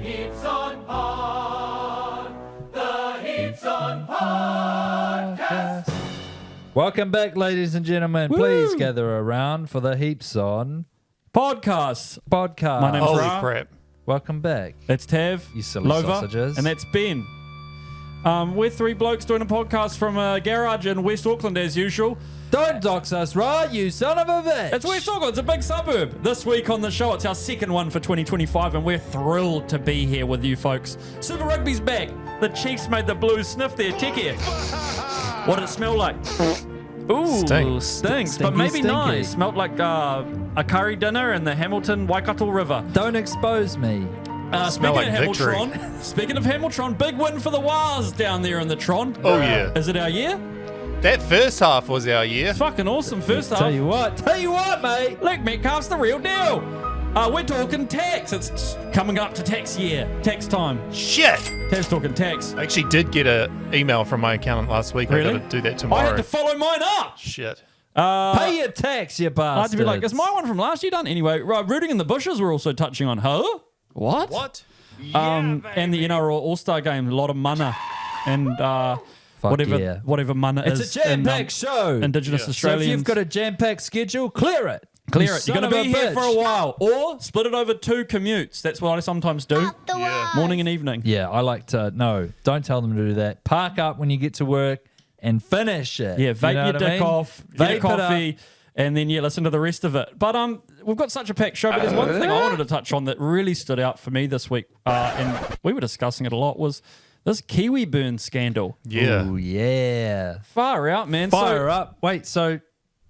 Heaps on Pod. The Heaps on Podcast. Welcome back, ladies and gentlemen. Woo! Please gather around for the Heaps on Podcast. Podcast. My name's Holy Ra. crap. Welcome back. That's Tav. You silly Lova, sausages. And that's Ben. We're three blokes doing a podcast from a garage in West Auckland as usual. Don't dox us, Ra, you son of a bitch. It's West Auckland. It's a big suburb. This week on the show, it's our second one for 2025, and we're thrilled to be here with you folks. Super Rugby's back. The Chiefs made the Blues sniff their ticket. What did it smell like? Ooh, stinks, but maybe stinky. nice. Smelled like a curry dinner in the Hamilton Waikato River. Don't expose me. Smell like victory. Speaking of Hamilton, big win for the Wars down there in the Tron. Oh, yeah. Is it our year? That first half was our year. Fucking awesome first half. Tell you what, mate. Luke Metcalf's the real deal. We're talking tax. It's coming up to tax year. Tax time. Shit. Tav's talking tax. I actually did get an email from my accountant last week. Really? I got to do that I tomorrow. had to follow mine up. Shit. Pay your tax, you I had bastard. to be like, is my one from last year done? Anyway, right, Rooting in the Bushes we're also touching on. Huh? What? What? And the NRL All-Star Game, a lot of mana. And whatever mana is. It's a jam-packed show. Indigenous So if Australians. you've got a jam-packed schedule, clear it. Clear You it. You're son going to of be a here bitch. for a while. Or split it over 2 commutes. That's what I sometimes do. Yeah. Morning and evening. Yeah, I like to. No, don't tell them to do that. Park up when you get to work and finish it. Yeah, vape You know your what I dick mean? off, Vape get a it coffee, and then, listen to the rest of it. But we've got such a packed show, but there's one thing I wanted to touch on that really stood out for me this week, and we were discussing it a lot, was this Kiwi burn scandal. Yeah. Oh, yeah. Far out, man. Fire up. Wait, so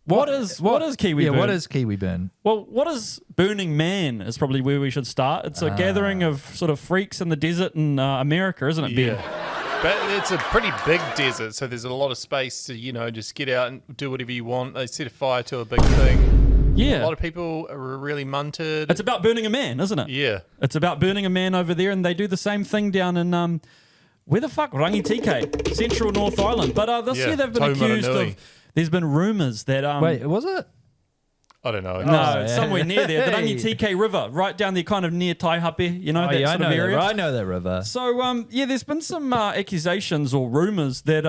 What is Kiwi burn? Yeah, what is Kiwi burn? Well, what is Burning Man is probably where we should start. It's a gathering of sort of freaks in the desert in America, isn't it, Ben? Yeah. But it's a pretty big desert, so there's a lot of space to, just get out and do whatever you want. They set a fire to a big thing. Yeah. A lot of people are really munted. It's about burning a man, isn't it? Yeah. It's about burning a man over there, and they do the same thing down in where the fuck? Rangitike, Central North Island. But this year they've been accused of. There's been rumours that Wait, was it? I don't know. no, it's somewhere near there, the Hey. Rangitike River, right down there, kind of near Taihape, that Yeah, I sort know of area. that. I know that river. So there's been some accusations or rumours that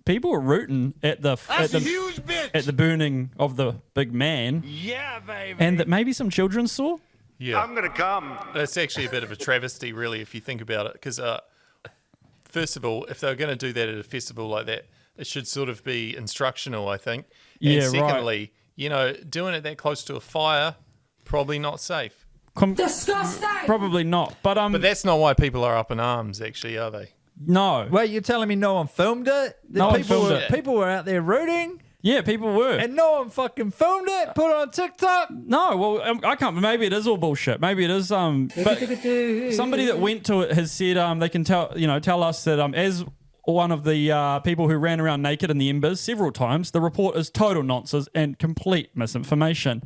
people are rooting at the burning of the big man. Yeah, baby. And that maybe some children saw. Yeah. I'm gonna come. It's actually a bit of a travesty, really, if you think about it. Because, first of all, if they're going to do that at a festival like that, it should sort of be instructional, I think. And Yeah, right. secondly, doing it that close to a fire, probably not safe. Disgusting! Probably not. But But that's not why people are up in arms, actually, are they? no. Wait, you're telling me no one filmed it? No one people filmed were, it. People were out there rooting Yeah, people were. and no one fucking filmed it? Put it on TikTok? No, well, I can't. Maybe it is all bullshit. Maybe it is. But somebody that went to it has said they can tell us that as one of the people who ran around naked in the embers several times, the report is total nonsense and complete misinformation.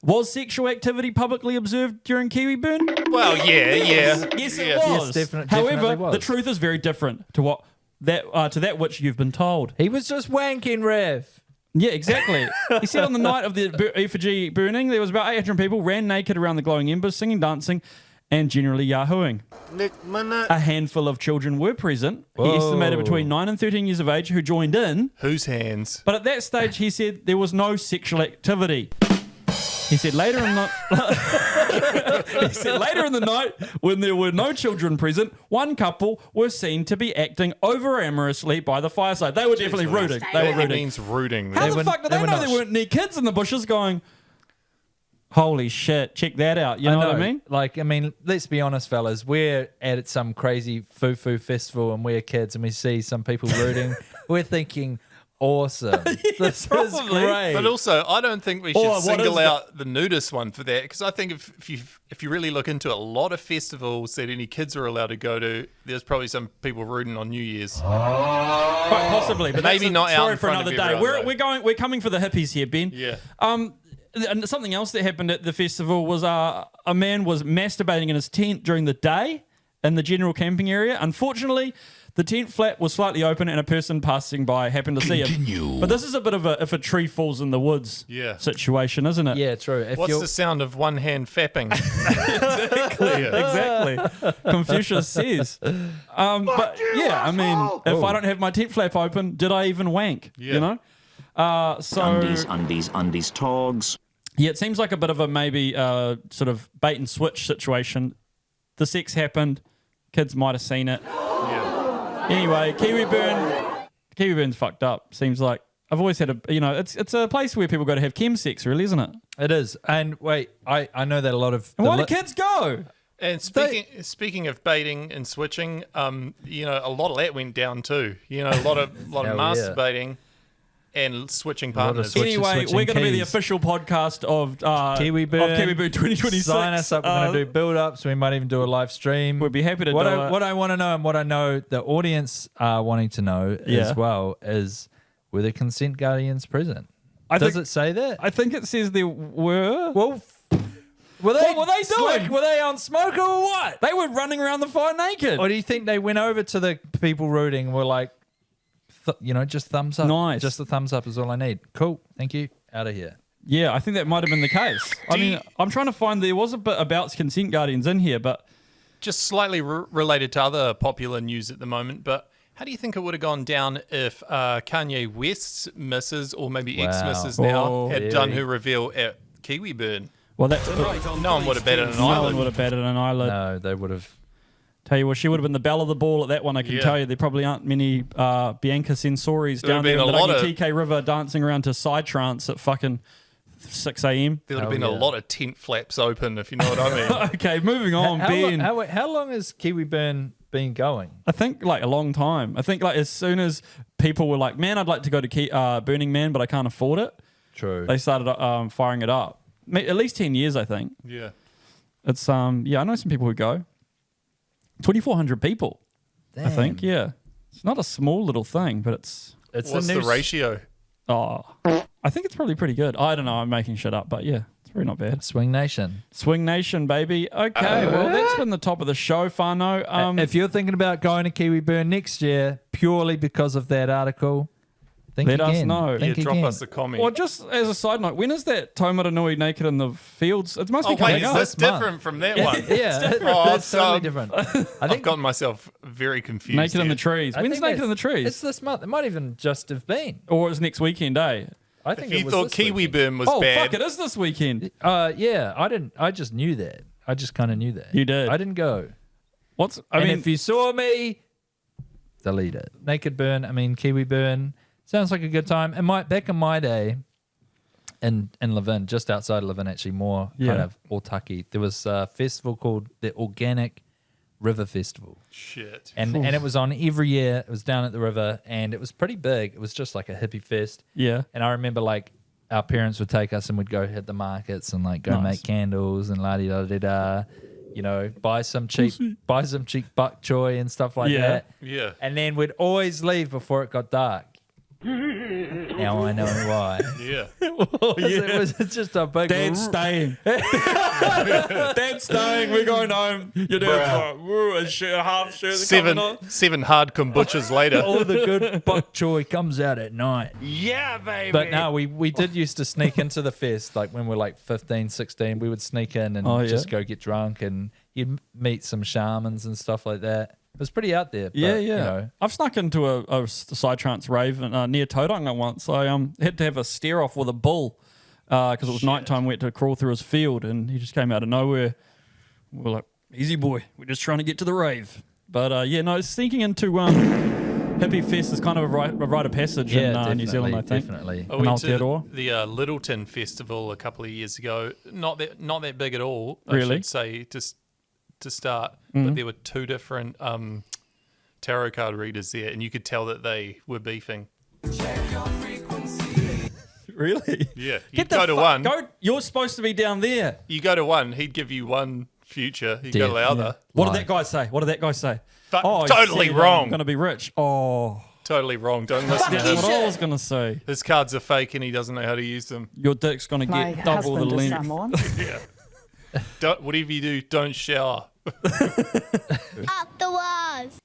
Was sexual activity publicly observed during Kiwi burn? Well, yeah. Yes, it Yeah. was. Yes, definitely However, was. the truth is very different to that which you've been told. He was just wanking, Rev. Yeah, exactly. He said on the night of the effigy burning, there was about 800 people ran naked around the glowing embers, singing, dancing, and generally yahooing. A handful of children were present. He Whoa. estimated between 9 and 13 years of age who joined in. Whose hands? But at that stage, he said there was no sexual activity. He said later in the night, when there were no children present, one couple were seen to be acting over amorously by the fireside. They were definitely rooting. They were That rooting. means rooting. How They the were- fuck did they they were know not there weren't any kids in the bushes going, holy shit, check that out. You know what I mean? Like, let's be honest, fellas. We're at some crazy foo-foo festival and we're kids and we see some people rooting. We're thinking, awesome. This is probably. great. But also, I don't think we should Or what single is out the nudist one for that, because I think if you really look into it, a lot of festivals that any kids are allowed to go to, there's probably some people rooting on New Year's. Quite possibly, but Maybe that's a not out story in for front of another day. everyone, though. We're coming for the hippies here, Ben. Yeah. And something else that happened at the festival was a man was masturbating in his tent during the day, in the general camping area. Unfortunately, the tent flap was slightly open and a person passing by happened to see it. But this is a bit of a if a tree falls in the woods situation, isn't it? Yeah, true. If What's the sound of one hand fapping? Exactly. Confucius says. But yeah, I mean, if I don't have my tent flap open, did I even wank? Yeah. You know? Undies, togs. Yeah, it seems like a bit of a maybe sort of bait and switch situation. The sex happened. Kids might have seen it. Anyway, Kiwi Burn's fucked up. Seems like I've always had it's a place where people go to have chem sex, really, isn't it? It is. And wait, I know that a lot of And why do kids go? And speaking of baiting and switching, a lot of that went down too. A lot of masturbating and switching partners. Anyway, we're going to be the keys. official podcast of Kiwi Burn. of Kiwi Burn 2026. Sign us up. We're going to do build-ups. We might even do a live stream. We'd be happy to what do I, it. What I want to know and what I know the audience are wanting to know as well is were the consent guardians present? Does it say that? I think it says there were. Well, were they, What were they doing? Were they on smoke or what? They were running around the fire naked. Or do you think they went over to the people rooting and were like, just thumbs up? Nice. Just the thumbs up is all I need. Cool. Thank you. Out of here. Yeah, I think that might have been the case. I'm trying to find, there was a bit about consent guardians in here, but Just slightly related to other popular news at the moment, but how do you think it would have gone down if Kanye West's missus, or maybe ex-missus now, had done her reveal at Kiwi Burn? well, that No one would have batted an no one eyelid. would have batted an eyelid. No, they would have. Tell you what, she would have been the belle of the ball at that one. I can tell you, there probably aren't many Bianca Sensoris down there in the TK River dancing around to side trance at fucking 6 a.m. There would have been a lot of tent flaps open, if you know what I mean. Okay, moving on. Ben, How long has Kiwi Burn been going? I think like a long time. I think like as soon as people were like, man, I'd like to go to Burning Man, but I can't afford it. True. They started firing it up. At least 10 years, I think. Yeah. It's I know some people who go. 2,400 people. I think. Yeah, it's not a small little thing, but it's What's the ratio? I think it's probably pretty good. I don't know. I'm making shit up, but yeah, it's probably not bad. Swing Nation. Swing Nation, baby. Okay, well, that's been the top of the show, Fano. If you're thinking about going to Kiwi Burn next year purely because of that article, think Let us again. know. Think Drop again. us a comment. well, just as a side note, when is that Taumaranui Naked in the Fields? It must be Wait, coming is up. this different from that one? Yeah, Oh, that's totally different. I I've think gotten myself very confused. Naked in here. the Trees. I When's think Naked it's- in the Trees? It's this month. It might even just have been. Or it's next weekend, eh? I think If it you was thought this Kiwi weekend. Burn was Oh, bad, fuck, it is this weekend. Yeah, I didn't. I just knew that. I just kind of knew that. You did. I didn't go. I mean, if you saw me, delete it. Naked Burn. I mean, Kiwi Burn. Sounds like a good time. And back in my day, in Levin, just outside Levin, actually more kind of Otaki, there was a festival called the Organic River Festival. shit. And it was on every year. It was down at the river, and it was pretty big. It was just like a hippie fest. yeah. And I remember like our parents would take us and we'd go hit the markets and like go Nice. make candles and la di da di da, buy some cheap bok choy and stuff like Yeah. that. Yeah. And then we'd always leave before it got dark. Now I know why. Yeah. It was just a big. Dad's staying. Dad's staying. We're going home. Your dad's like, woo, a half shirt coming on. Seven hard kombuchas later. All the good bok choy comes out at night. Yeah, baby. But no, we did used to sneak into the fest. Like when we were like 15, 16, we would sneak in and just go get drunk, and you'd meet some shamans and stuff like that. It was pretty out there. But, Yeah. I've snuck into a side trance rave near Tauranga once. I had to have a stare off with a bull because it was nighttime. We had to crawl through his field, and he just came out of nowhere. We were like, easy boy, we're just trying to get to the rave. But sneaking into Hippie Fest is kind of a rite of passage in New Zealand, I think. Definitely. I In went to Aotearoa. the Littleton Festival a couple of years ago. Not that big at all, I Really? should say, to start. But there were two different tarot card readers there, and you could tell that they were beefing. Really? Yeah. You Get go to one. You're supposed to be down there. You go to one, he'd give you one future. You go to the other. What did that guy say? Totally he said, wrong. I'm going to be rich. Oh, Totally wrong. Don't listen to that's him. what I was going to say. His cards are fake and he doesn't know how to use them. Your dick's going to My get double the husband is length. someone. Whatever you do, don't shower. Up the walls.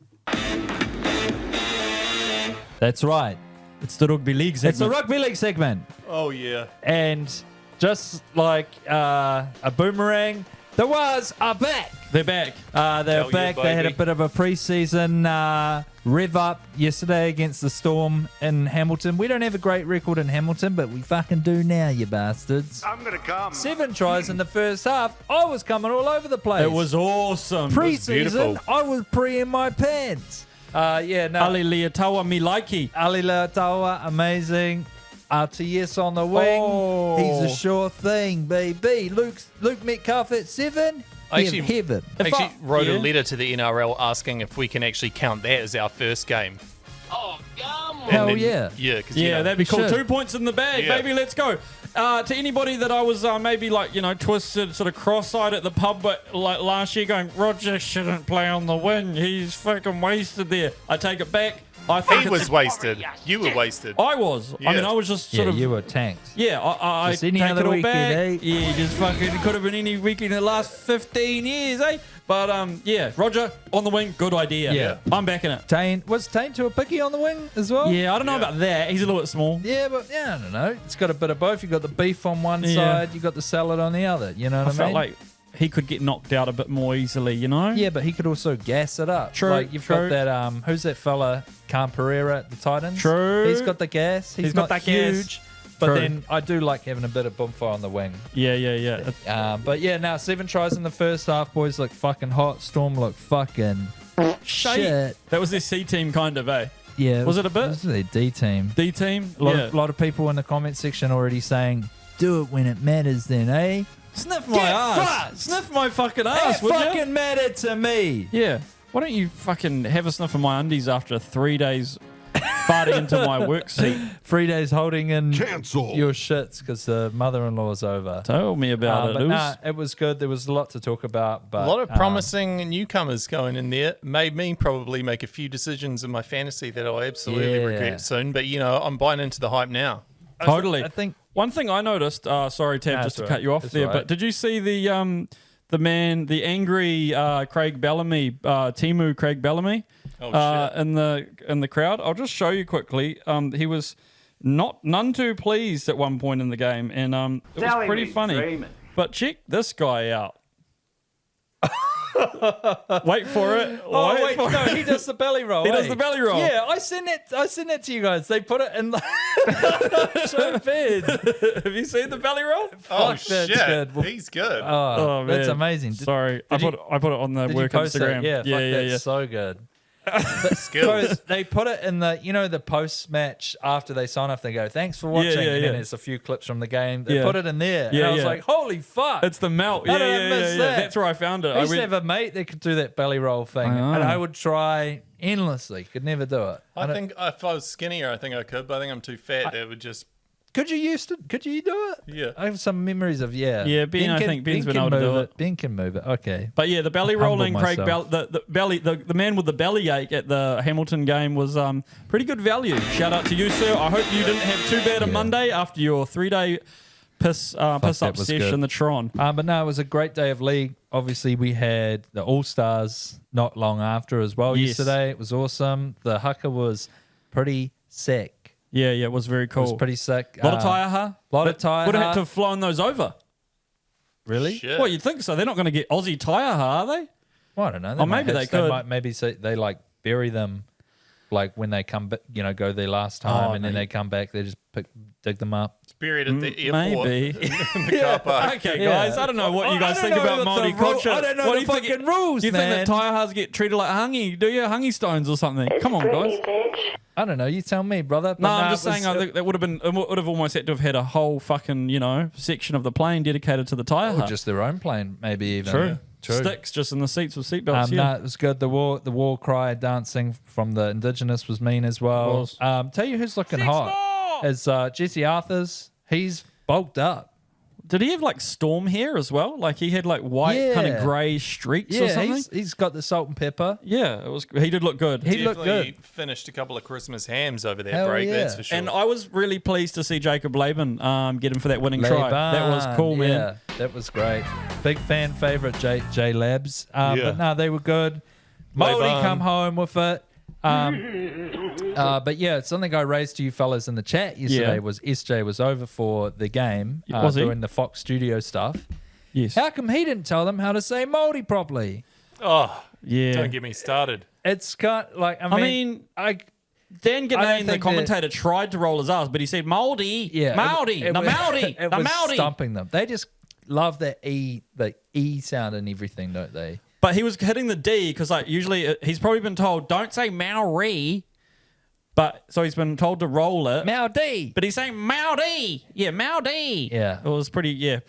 That's right. It's the rugby league segment. It's the rugby league segment. Oh, yeah. And just like a boomerang, the Waz are back. They're back. They're Hell back. yeah, They had a baby. bit of a preseason rev up yesterday against the Storm in Hamilton. We don't have a great record in Hamilton, but we fucking do now, you bastards. I'm gonna come. 7 tries in the first half. I was coming all over the place. It was awesome. preseason. beautiful. I was pre in my pants. Yeah, no. Ali Liatawa Miliki. Ali Latawa, amazing. RTS on the wing. Oh. He's a sure thing, baby. Luke Metcalf at 7. I actually- Heaven. I actually wrote yeah. a letter to the NRL asking if we can actually count that as our first game. Oh, come on. Hell yeah. Yeah, because Yeah, that'd be we cool. should. 2 points in the bag, Yeah. baby. Let's go. To anybody that I was maybe twisted, sort of cross-eyed at the pub, but like last year, going, Roger shouldn't play on the wing. He's fucking wasted there. I take it back. I think he was wasted. You were wasted. I was. I mean, Yeah. I was just Yeah, sort of. you were tanked. Yeah, I Just any take other it all weekend, back. eh? Yeah, just fucking it could have been any weekend in the last 15 years, eh? But yeah, Roger on the wing, good idea. Yeah. I'm backing it. Was Tane to a picky on the wing as well? Yeah, I don't know about that. He's a little bit small. Yeah, but yeah, I don't know. It's got a bit of both. You got the beef on one Yeah. side, you got the salad on the other. You know I what I felt mean? like he could get knocked out a bit more easily, you know? Yeah, but he could also gas it up. True, Like you've true. got that who's that fella? Cam Pereira at the Titans. True. He's got the gas. He's got not that gas. huge. But True. then I do like having a bit of bonfire on the wing. Yeah. But yeah, now 7 tries in the first half. Boys look fucking hot. Storm look fucking shit. That was their C team, kind of, eh? Yeah, Was it a bit? This is their D team. D team? A lot of people in the comment section already saying, "Do it when it matters." Then, eh? Sniff my Get ass. fucked. Sniff my fucking It ass, would fucking you? mattered to me. Yeah. Why don't you fucking have a sniff of my undies after 3 days farting into my work seat? 3 days holding in Cancel. your shits because the mother-in-law's over. Tell me about it. But It nah, was- it was good. There was a lot to talk about. But A lot of promising newcomers going in there. Made me probably make a few decisions in my fantasy that I'll absolutely Yeah. regret soon. But, I'm buying into the hype now. Totally. I think One thing I noticed, sorry, Tab, Nah, just to it's cut alright. you off It's there, alright. but did you see the angry Craig Bellamy, Timu Craig Bellamy, Oh, shit. in the crowd? I'll just show you quickly. He was none too pleased at one point in the game, and it was pretty funny. But check this guy out. Wait for it. Oh wait, for no, it. he does the belly roll. He does eh? the belly roll. Yeah, I sent it to you guys. They put it in the so bad. Have you seen the belly roll? Oh, Fuck, that's shit. good. Well, He's good. Oh, man. that's amazing. Sorry, I put it on the Did you work post Instagram. that? Yeah, that's so good. Skills. Because they put it in the post match after they sign off. They go, "Thanks for watching," yeah, and then yeah. it's a few clips from the game. They Yeah. put it in there, and Yeah, I was yeah. like, "Holy fuck!" It's the melt. How Yeah, did I yeah, miss yeah. that? That's where I found it. I used to have a mate that could do that belly roll thing, I know. and I would try endlessly. Could never do it. I think if I was skinnier, I think I could, but I think I'm too fat. That would just, Could you do it? yeah. I have some memories of Yeah, Ben, I think Ben's been can able to move do it. Ben can move it. Okay. But yeah, the belly Humble rolling Craig myself. the man with the belly ache at the Hamilton game was pretty good value. Shout out to you, sir. I hope you didn't have too bad a Monday after your 3-day piss up that was sesh good. in the Tron. But no, it was a great day of league. Obviously, we had the All Stars not long after as well. Yes. Yesterday, it was awesome. The Haka was pretty sick. Yeah, it was very cool. It was pretty sick. A lot of tyre, huh? Lot of tyre. Would have had to have flown those over. Really? Shit. Well, you'd think so. They're not going to get Aussie tyre, are they? Well, I don't know. Oh, maybe they could. might maybe say they like bury them, like when they come, go their last time, and then maybe. they come back. They just dig them up. It's buried at the airport. Maybe. In the car park. Okay, Yeah. guys. I don't know what you I guys don't think know about what the multicultural. I don't know What the do you think fucking rules, You man. think that tyre halves get treated like hungy? Do you hungy stones or something? Come on, guys. I don't know. You tell me, brother. But No, I'm it just saying. was- I think that would have been. It would have almost had to have had a whole fucking section of the plane dedicated to the tyre or hut. just their own plane, maybe even. True. True. Sticks just in the seats with seatbelts. No, it was good. The war cry dancing from the Indigenous was mean as well. Was. Tell you who's looking hot is Jesse Arthurs. He's bulked up. Did he have like storm hair as well? Like he had like white kind of grey streaks or something? He's got the salt and pepper. Yeah, he did look good. He looked Definitely good. finished a couple of Christmas hams over that Hell break, yeah. that's for sure. And I was really pleased to see Jacob Laban get him for that winning try. That was cool, man. Yeah, that was great. Big fan favourite, J Labs. But no, they were good. Moldy Laban. come home with it. But yeah, something I raised to you fellas in the chat yesterday was SJ was over for the game Was he? doing the Fox Studio stuff. Yes. How come he didn't tell them how to say moldy properly? Oh, Yeah. don't get me started. It's kind like I mean, Dan I don't Ganane, the think commentator, tried to roll his R's, but he said moldy. yeah, Moldy. it The was- moldy. It The was moldy. stumping them. They just love the E sound and everything, don't they? But he was hitting the D because, like, usually he's probably been told, don't say Maori. But so he's been told to roll it. Maldy. But he's saying Maori. Yeah, Maori. Yeah. It was pretty. It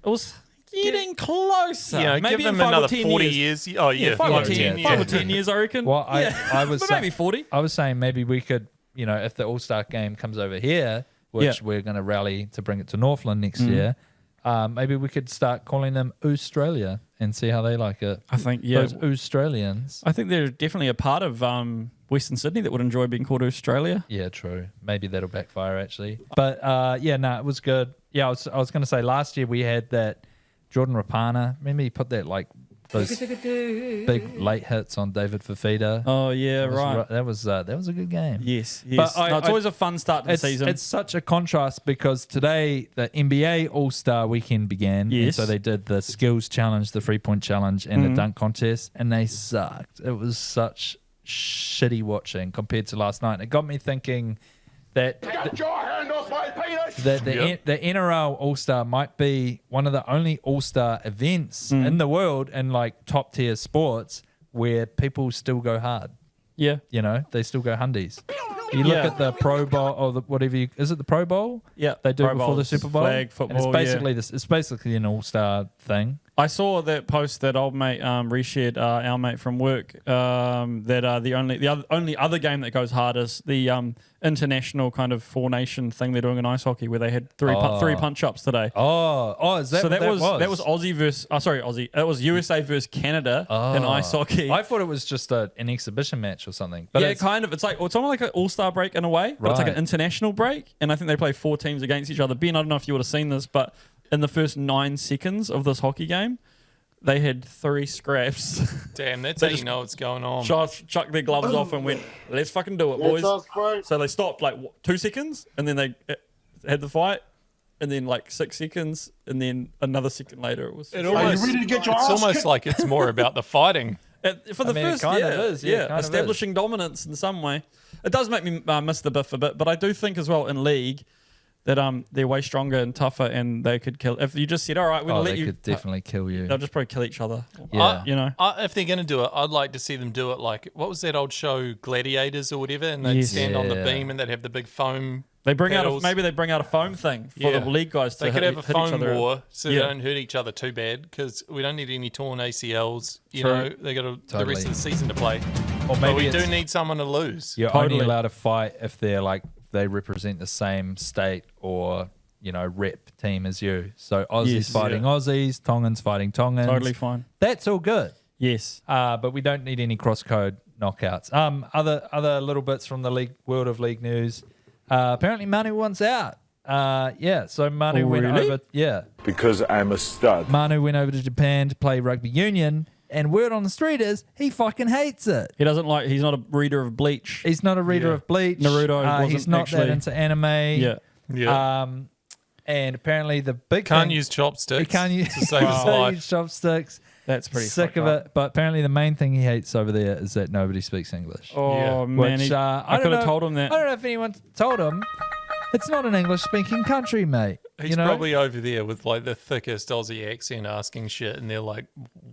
was getting closer. Yeah, maybe give in him 5 or another 10 40 years. years. Oh, yeah, 5 or 10 years. 5 or 10 years, I reckon. Well, Yeah. I was but maybe 40. I was saying maybe we could, if the All Star game comes over here, which we're going to rally to bring it to Northland next year, maybe we could start calling them Australia and see how they like it. I think, Those Australians. I think they're definitely a part of Western Sydney that would enjoy being called Australia. Yeah, true. Maybe that'll backfire actually. But it was good. Yeah, I was going to say last year we had that Jordan Rapana. Remember he put that like those big late hits on David Fafita. Oh, yeah, right. That was a good game. Yes. But It's always a fun start to the season. It's such a contrast because today the NBA All-Star weekend began. Yes. And so they did the skills challenge, the 3-point challenge, and the dunk contest, and they sucked. It was such shitty watching compared to last night. It got me thinking that the NRL All-Star might be one of the only All-Star events in the world in like top tier sports where people still go hard. yeah. They still go hundies. You look at the Pro Bowl or is it the Pro Bowl? Yeah. They do Pro before the Bowls, Super Bowl. flag football, and it's basically an all-star thing. I saw that post that old mate reshared, our mate from work, that the only other game that goes hard is the international kind of four-nation thing they're doing in ice hockey where they had three punch-ups today. Oh, is that So what that was Aussie versus Aussie. It was USA versus Canada in ice hockey. I thought it was just an exhibition match or something. But Yeah, it's, kind of. It's almost like an all-star break in a way, but it's like an Right. international break. And I think they play 4 teams against each other. Ben, I don't know if you would have seen this, but in the first 9 seconds of this hockey game, they had 3 scraps. Damn, that's They how you just know what's going on. Chucked their gloves off and went, let's fucking do it, boys. So they stopped like 2 seconds, and then they had the fight. And then like 6 seconds, and then another second later, it was. It's almost like it's more about the fighting. For the it kind of is, yeah, it kind of establishing dominance in some way. It does make me miss the biff a bit, but I do think as well in league that they're way stronger and tougher, and they could kill. If you just said, "All right, we'll let they you," could definitely kill you. they'll just probably kill each other. Yeah. You If they're going to do it, I'd like to see them do it like, what was that old show, Gladiators or whatever? And they'd Yes. stand on the Yeah. beam and they'd have the big foam. They bring paddles. maybe they bring out a foam thing for the league guys to They could hit, have a hit each foam other. war so Yeah. they don't hurt each other too bad because we don't need any torn ACLs. You True. know, they got the Totally. rest of the season to play. Or But maybe we do it's- need someone to lose. You're Totally. only allowed to fight if they're like they represent the same state or rep team as you. So Aussies Yes. fighting Aussies, Tongans fighting Tongans. Totally fine. That's all good. Yes. But we don't need any cross code knockouts. Other little bits from the league world of league news. Apparently Manu wants out. So Manu went really? over. Yeah, Because I'm a stud. Manu went over to Japan to play rugby union. And word on the street is he fucking hates it. He doesn't like. He's not a reader of Bleach. He's not a reader of Bleach. Naruto wasn't he's not actually- that into anime. Yeah. Yeah. And apparently the big Can't thing, use chopsticks. he can't use, to save his can't life. use chopsticks. That's pretty sick fucked of up. it. But apparently the main thing he hates over there is that nobody speaks English. Oh Yeah. man, Which, I don't could have know- told him that. I don't know if anyone told him. It's not an English-speaking country, mate. He's probably over there with like the thickest Aussie accent asking shit, and they're like,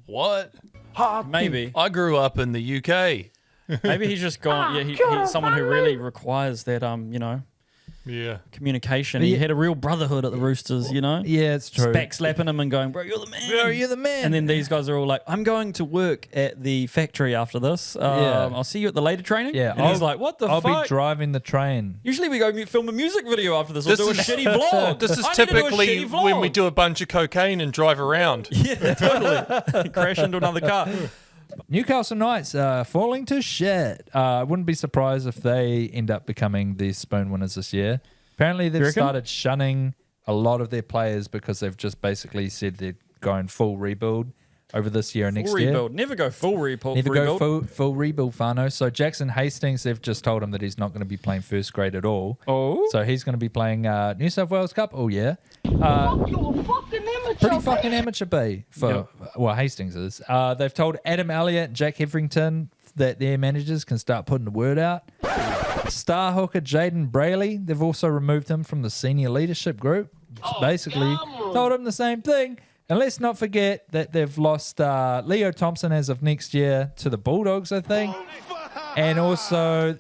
"What? Maybe. I grew up in the UK." Maybe he's just gone. Yeah, he's someone who really requires that. Yeah. communication. He had a real brotherhood at the Roosters, you know? Yeah, it's true. Back slapping him and going, bro, you're the man. Bro, you're the man. And then these guys are all like, I'm going to work at the factory after this. I'll see you at the later training. Yeah, And he's like, what the I'll fuck? be driving the train. Usually we go film a music video after this. Or This do a is- shitty vlog. This is I need to do a typically shitty vlog. when we do a bunch of cocaine and drive around. Yeah, totally. Crash into another car. Newcastle Knights falling to shit. I wouldn't be surprised if they end up becoming the Spoon winners this year. Apparently, they've reckon? started shunning a lot of their players because they've just basically said they're going full rebuild over this year and next Full year. rebuild. Never go full rebuild. Never go full rebuild, Fano. So Jackson Hastings, they've just told him that he's not going to be playing first grade at all. Oh. So he's going to be playing New South Wales Cup. Oh, yeah. Pretty fucking amateur B for, well, Hastings is. They've told Adam Elliott and Jack Hetherington that their managers can start putting the word out. Star hooker Jaden Brayley, they've also removed him from the senior leadership group. Basically, told him the same thing. And let's not forget that they've lost Leo Thompson as of next year to the Bulldogs, I think. And also,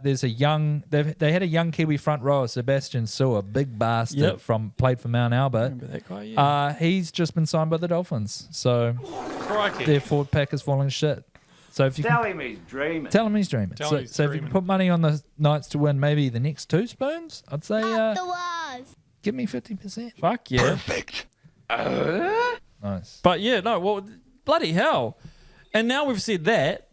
there's a young. They had a young Kiwi front rower, Sebastian Sewer, big bastard played for Mount Albert. Remember that guy? Yeah. He's just been signed by the Dolphins, so Crikey. their forward pack is falling shit. So if you Tell him he's dreaming. tell him he's dreaming. Tell So, him he's so if you dreaming. can put money on the Knights to win maybe the next 2 spoons, I'd say Up the was. give me 50%. Fuck yeah. Perfect. Nice. But yeah, no, well, bloody hell. And now we've said that,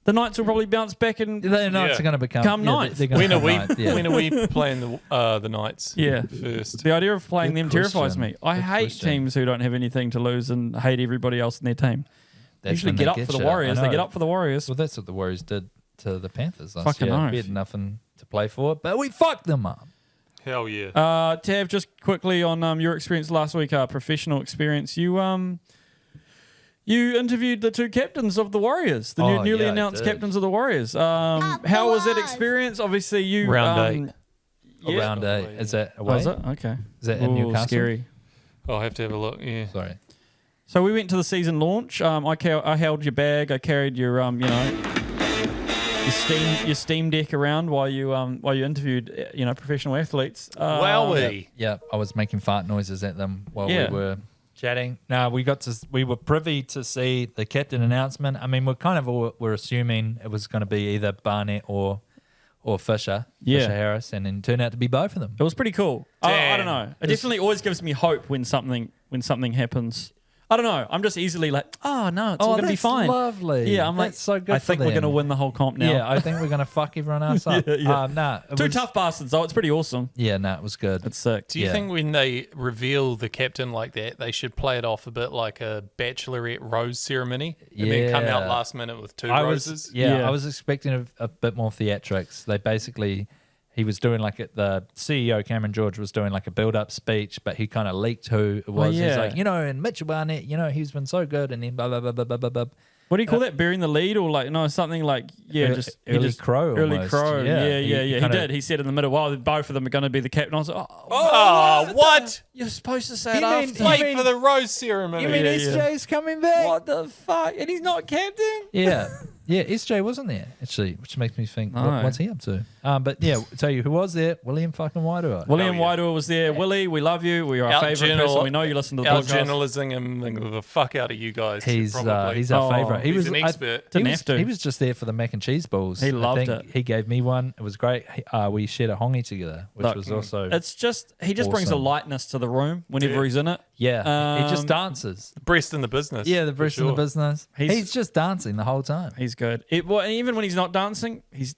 the Knights will probably bounce back and The Knights Yeah. are going to become Come yeah, ninth. they're gonna When are come we? ninth, yeah. When are we playing the Knights? Yeah. First. The idea of playing Good them terrifies question. me. I Good hate question. teams who don't have anything to lose and hate everybody else in their team. They That's usually when get they up for the shit. Warriors. I They know. get up for the Warriors. Well, that's what the Warriors did to the Panthers last Fucking year. oath. We had nothing to play for, but we fucked them up. Hell yeah. Tav, just quickly on your experience last week, professional experience. You interviewed the 2 captains of the Warriors, the Oh, newly yeah, I announced did. captains of the Warriors. How was that experience? Obviously, you Round 8. Yeah. Round 8. Is that Oh, away? is it? Okay. Is that in Ooh, Newcastle? Scary. I'll have to have a look. Yeah. Sorry. So we went to the season launch. I held your bag. I carried your your steam deck around while you interviewed professional athletes. Wowee. Yeah, I was making fart noises at them while Yeah. we were chatting. No, we were privy to see the captain announcement. I mean, we're assuming it was going to be either Barnett or Fisher, Yeah. Fisher Harris, and then turned out to be both of them. It was pretty cool. I don't Damn. know. It definitely always gives me hope when something happens. I don't know. I'm just easily like, oh no, it's all gonna be that's fine. lovely. Yeah, I'm like, That's so good I for think we're them. gonna win the whole comp now. Yeah, I think we're gonna fuck everyone else up. Yeah. Nah, it 2 was- tough bastards though. It's pretty awesome. Yeah, no, it was good. It's sick. Do you Yeah. think when they reveal the captain like that, they should play it off a bit like a bachelorette rose ceremony and then come out Yeah. last minute with 2 I roses? Yeah. I was expecting a bit more theatrics. They basically, he was doing the CEO Cameron George was doing like a build-up speech, but he kind of leaked who it was. He's yeah. like, and Mitchell Barnett, he's been so good, and then blah blah blah blah blah blah. blah. What do you call that? Burying the lead, or something like Early crow early almost. crow. Yeah. Yeah. He He kinda- did. He said in the middle, well, both of them are going to be the captain. I was like, Oh, what? You're supposed to say it You mean- after. Wait for the rose ceremony. You mean Yeah, SJ's coming back? What the fuck? And he's not captain. Yeah. Yeah, SJ wasn't there, actually, which makes me think, No. what's he up to? But yeah, I'll tell you who was there, William fucking Wairua. William Hell yeah. Wairua was there. Willie, we love you. We are our favourite person. We know you listen to the Out podcast. journalism the fuck out of you guys. He's probably. our Oh, favourite. he's an expert. Didn't have to. He was just there for the mac and cheese balls. He loved I think it. He gave me one. It was great. We shared a hongi together, which Look, was also It's just, he just brings a Awesome. lightness to the room whenever Yeah. he's in it. yeah. He just Um, dances. Breast in the business. Yeah, the for breast in the sure. business. He's- He's just dancing the whole time. He's good. Even when he's not dancing, he's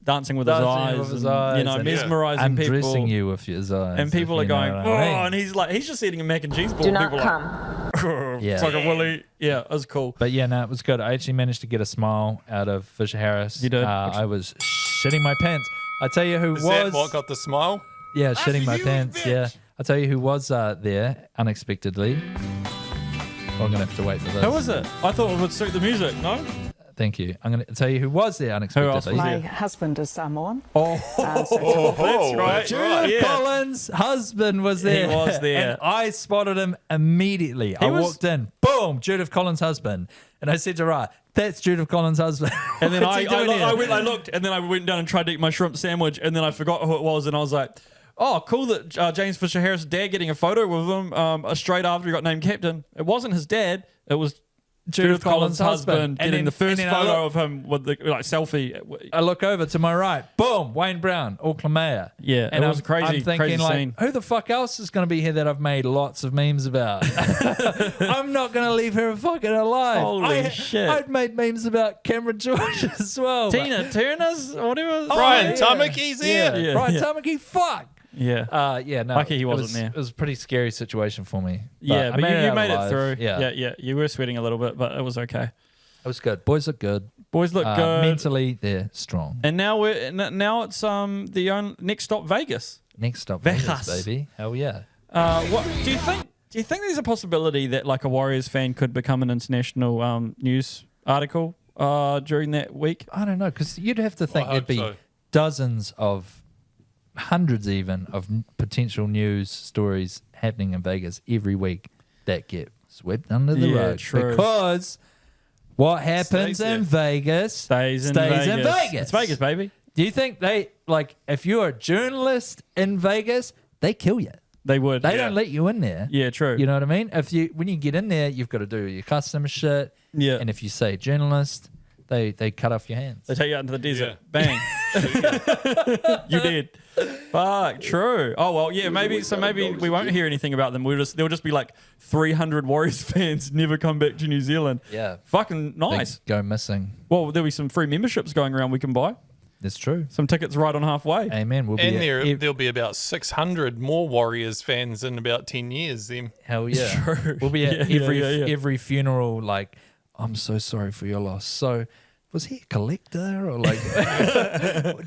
dancing with Dancing his eyes. with his and, eyes and- mesmerising I'm people. dressing you with his eyes. And people if are you know going, what oh, I mean. and he's just eating a mac and cheese ball. Do not people come. Like, Yeah. it's like a Willie. Yeah, it was cool. But yeah, no, it was good. I actually managed to get a smile out of Fisher Harris. You did? I was shitting my pants. I tell you who Is was. that what got the smile? Yeah, shitting my pants. Yeah, I tell you who was there unexpectedly. I'm gonna have to wait for this. Who was it? I thought it would suit the music, no? Thank you. I'm going to tell you who was there unexpectedly. Who else was there? My husband is Samoan. Oh, that's right. Judith Yeah. Collins' husband was there. He was there. And I spotted him immediately. I walked in, boom, Judith Collins' husband. And I said to Ra, that's Judith Collins' husband. And then What's he doing here? I looked, and then I went down and tried to eat my shrimp sandwich, and then I forgot who it was, and I was like, oh, cool that James Fisher Harris' dad getting a photo with him straight after he got named captain. It wasn't his dad. It was Judith Collins' husband getting the first photo of him with the selfie. I look over to my right, boom, Wayne Brown, Auckland Mayor. Yeah, and it was crazy. I'm thinking crazy like, scene. who the fuck else is going to be here that I've made lots of memes about? I'm not going to leave her fucking alive. Holy shit. I'd made memes about Cameron George as well. Tina Turner's, whatever. Brian Tamaki's here. Yeah, Brian yeah. Tamaki, fuck. Yeah. Yeah, no. Lucky he wasn't there. It was a pretty scary situation for me. Yeah, but I you out made it alive. through. Yeah. Yeah. You were sweating a little bit, but it was okay. It was good. Boys look good. Boys look good. Mentally, they're strong. And now it's the next stop Vegas. Next stop, Vegas. Vegas, baby. Hell yeah. What do you think? Do you think there's a possibility that like a Warriors fan could become an international news article during that week? I don't know, because you'd have to think I there'd hope be so. dozens of, hundreds even, of potential news stories happening in Vegas every week that get swept under the Yeah, rug. true. Because what happens Stays in there. Vegas Stays in Vegas. It's Vegas, baby. Do you think they, like, if you're a journalist in Vegas, they kill you? They would. They don't let you in there. Yeah, true. You know what I mean? When you get in there, you've got to do your customer shit. Yeah. And if you say journalist, they cut off your hands. They take you out into the desert. Bang. You did. Fuck. True. Oh well. Yeah. Maybe we won't hear anything about them. There'll just be like 300 Warriors fans never come back to New Zealand. Yeah. Fucking They nice. go missing. Well, there'll be some free memberships going around we can buy. That's true. Some tickets right on halfway. Amen. We'll And be there'll be about 600 more Warriors fans in about 10 years. Then hell yeah. True. We'll be at Yeah, every yeah. every funeral. Like, I'm so sorry for your loss. So, was he a collector or like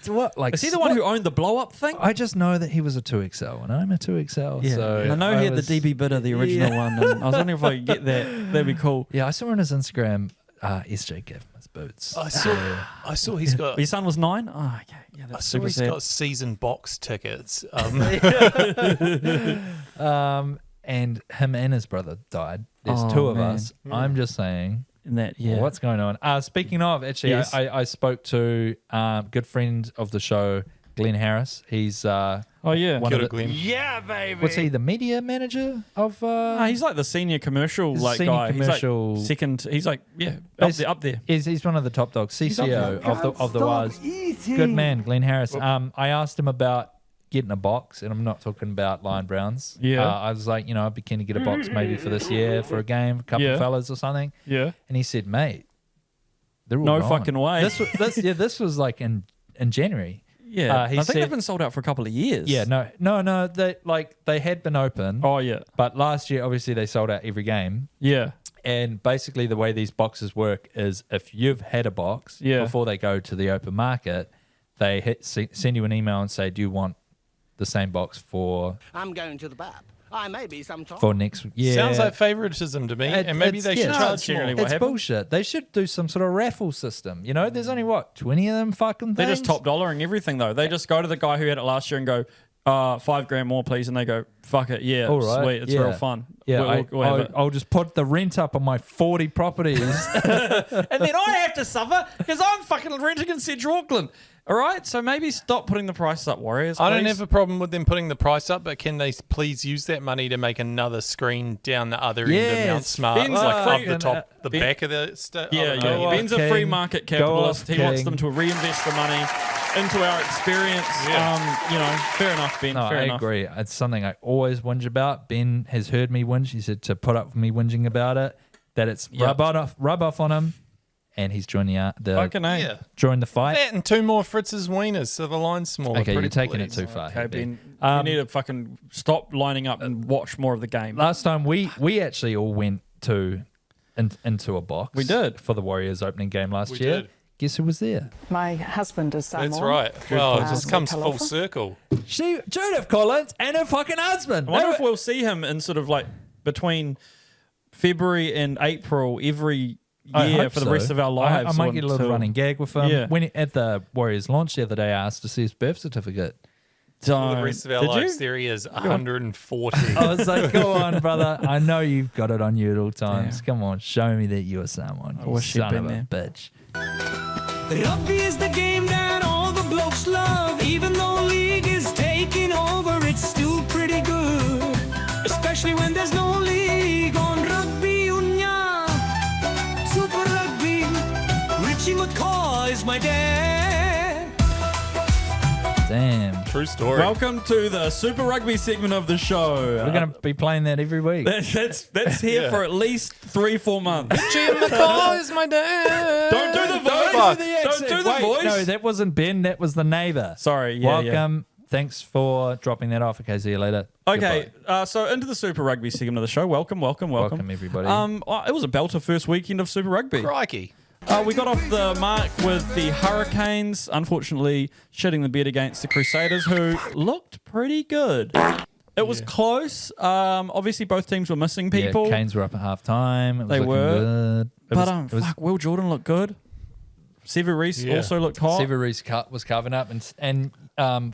what? Like, Is he the one who owned the blow up thing? I just know that he was a 2XL, and I'm a 2XL. Yeah. So And I know he had was- the DB Bitter, the original one. And I was wondering if I could get that. That'd be cool. Yeah, I saw on his Instagram. SJ gave him his boots. I saw he's got. Your son was 9? Oh, okay. Yeah, I that's saw super he's sad. got season box tickets. And him and his brother died. There's Oh, two of man. us. I'm just saying. In that, yeah. What's going on? Speaking of, actually, Yes. I spoke to good friend of the show, Glenn Harris. He's Oh, yeah. one Kia of ora, the, Glenn. Yeah, baby. what's he, the media manager of? He's like the senior commercial He's like senior guy. commercial- He's like second. He's like up there. He's one of the top dogs, CCO of the Waz. Good man, Glenn Harris. I asked him about getting a box, and I'm not talking about Lion Browns. Yeah. I was like, I'd be keen to get a box maybe for this year for a game, a couple Yeah. of fellas or something. Yeah. And he said, mate, they're all No gone. fucking way. This was like in January. Yeah. he I think said- they've been sold out for a couple of years. Yeah, no. They had been open, Oh yeah. but last year obviously they sold out every game. Yeah. And basically the way these boxes work is if you've had a box Yeah. before they go to the open market, they send you an email and say, do you want the same box for I'm going to the BAP. I may be some time. next year? Sounds like favoritism to me, and maybe they should charge generally more. what It's happened. bullshit. They should do some sort of raffle system. There's only 20 of them fucking They things. just top dollaring everything though. They just go to the guy who had it last year and go, $5,000 more, please, and they go, fuck it, yeah, All right. sweet, it's Yeah. real fun. Yeah, we'll have it. I'll just put the rent up on my 40 properties. And then I have to suffer because I'm fucking renting in Central Auckland. All right, so maybe stop putting the price up, Warriors. I don't please. have a problem with them putting the price up, but can they please use that money to make another screen down the other end of Mount Yes, Smart, Ben's like a up the free- top, the Ben- back of the Yeah, yeah. Go off, Ben's a free King. market Go capitalist. off, He wants King. them to reinvest the money into our experience. Fair enough, Ben. No, fair I enough. agree. It's something I always whinge about. Ben has heard me whinge. He said to put up with me whinging about it, that it's Yep. rub off on him, and he's joined the Fucking A. Yeah. joined the fight. That and 2 more Fritz's wieners, so the line's smaller. Okay, Pretty you're taking it please. too far. Okay, here, Ben. Ben. You need to fucking stop lining up and watch more of the game. Last time we actually all went into a box. We did. For the Warriors opening game last We year. did. Guess who was there? My husband is Samoan. That's right. Well, it just comes full Talofa. circle. Judith Collins and her fucking husband. I wonder if we'll see him in sort of like between February and April every I hope for the so. rest of our lives. I might get a little until- running gag with him. Yeah. When at the Warriors launch the other day, I asked to see his birth certificate. For the rest of our Did lives, you? there he is, 140. I was like, go on, brother. I know you've got it on you at all times. Come on, show me that you're someone. You wish you'd son been of a there. bitch. Rugby is the game that all the blokes love. Even though league is taking over, it's still pretty good. Especially when there's no league on Rugby Union. Super Rugby. Richie McCaw is my dad. Damn. True story. Welcome to the Super Rugby segment of the show. We're going to be playing that every week. That's here for at least 3-4 months. Jim McCaw is my dad. Don't do the voice. Don't do the Wait, voice. No, that wasn't Ben. That was the neighbor. Sorry. Yeah. Welcome. Thanks for dropping that off. Okay, see you later. Okay, Goodbye. so into the Super Rugby segment of the show. Welcome. Welcome, everybody. It was a belter first weekend of Super Rugby. Crikey. We got off the mark with the Hurricanes, unfortunately shitting the bed against the Crusaders, who looked pretty good. It was close. Obviously, both teams were missing people. Yeah, Canes were up at half time. They were. Good. But Will Jordan looked good. Sever Reese also looked hot. Sever Reese was carving up, and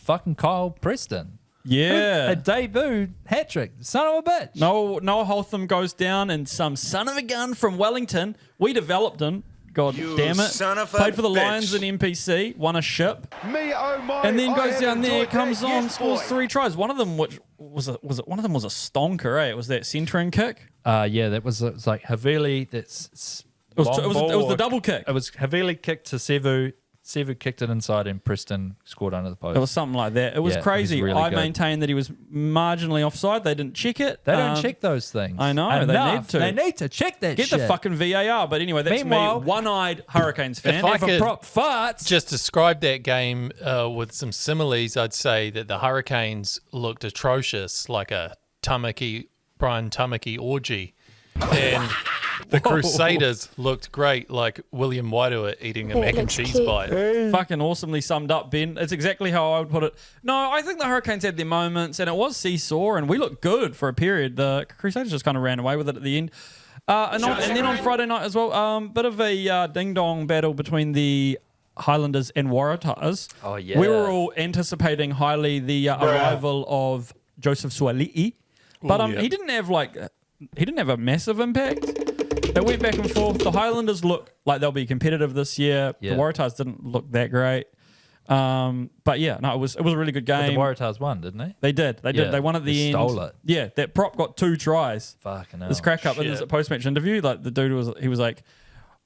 fucking Kyle Preston. Yeah. A debut hat trick. Son of a bitch. Noah Holtham goes down, and some son of a gun from Wellington. We developed him. God damn it. Played for the Lions in NPC, won a ship. And then goes down there, comes on, scores 3 tries. One of them one of them was a stonker, eh? It was that centering kick. Yeah, it was like Havili. It was the double kick. It was Havili kicked to Sevu. Sevu kicked it inside, and Preston scored under the post. It was something like that. It was crazy. really I good. maintain that he was marginally offside. They didn't check it. They don't check those things. I know. Enough. They need to. They need to check that Get shit. the fucking VAR. But anyway, that's Meanwhile, me, one-eyed Hurricanes fan. If I If a could prop farts. just describe that game with some similes, I'd say that the Hurricanes looked atrocious, like a Brian Tamaki orgy. And the Crusaders looked great, like William Whiteout eating a mac and cheese bite. Fucking awesomely summed up, Ben. It's exactly how I would put it. No, I think the Hurricanes had their moments, and it was seesaw, and we looked good for a period. The Crusaders just kind of ran away with it at the end. And then on Friday night as well, bit of a ding-dong battle between the Highlanders and Waratahs. Oh, yeah. We were all anticipating highly the arrival of Joseph Suali'i, but he didn't have a massive impact. They went back and forth. The Highlanders look like they'll be competitive this year. Yeah. The Waratahs didn't look that great. But yeah, no, it was a really good But game. the Waratahs won, didn't they? They did. Yeah, They won at the they end. stole it. Yeah, that prop got 2 tries. Fucking hell. This crack up in his Shit. post-match interview, like the dude was like,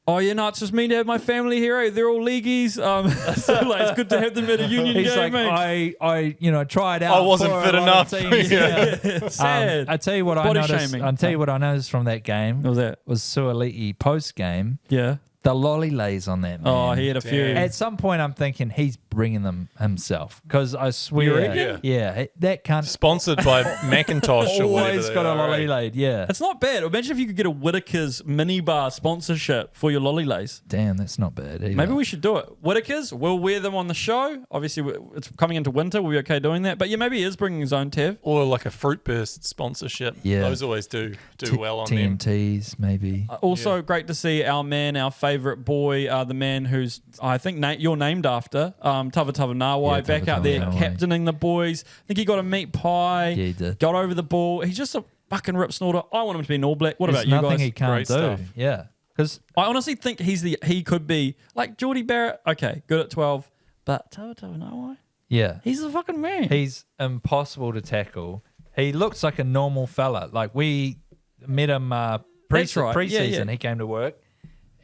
"Oh yeah, no, it's just me to have my family here. Eh? They're all leagueies. So like, it's good to have them at a union He's game." like, mate. I tried out. I wasn't for a fit lot of enough. teams. Yeah. Sad. I tell you what I Body noticed. shaming. I'll tell you what I noticed from that game. What was that? Was Suali'i post game. Yeah. The lolly lays on that man. Oh, he had a few. At some point, I'm thinking he's bringing them himself because I swear, reckon? yeah, that can't Sponsored by Macintosh or whatever. always they got a are, lolly eh? laid. Yeah, It's not bad. Imagine if you could get a Whittaker's minibar sponsorship for your lolly lays. damn, that's not bad. Either. Maybe we should do it. Whittaker's, we'll wear them on the show. Obviously, it's coming into winter. We'll be okay doing that. But yeah, maybe he is bringing his own Tav. Or like a Fruit Burst sponsorship. Yeah. Those always do well on them. TNTs, maybe. Also, great to see our man, our favourite boy, the man who's, I think, you're named after, Tava Nawai, Yeah, back Tava out there Nawai. captaining the boys. I think he got a meat pie. Yeah, he did. Got over the ball. He's just a fucking rip snorter. I want him to be an All Black. What There's about you nothing guys? he can't Great do. stuff. Yeah, because I honestly think he could be like Geordie Barrett. Okay, good at 12, but Tava Nawai, yeah, he's a fucking man. he's impossible to tackle. He looks like a normal fella. Like we met him That's right. preseason. Yeah, yeah. He came to work,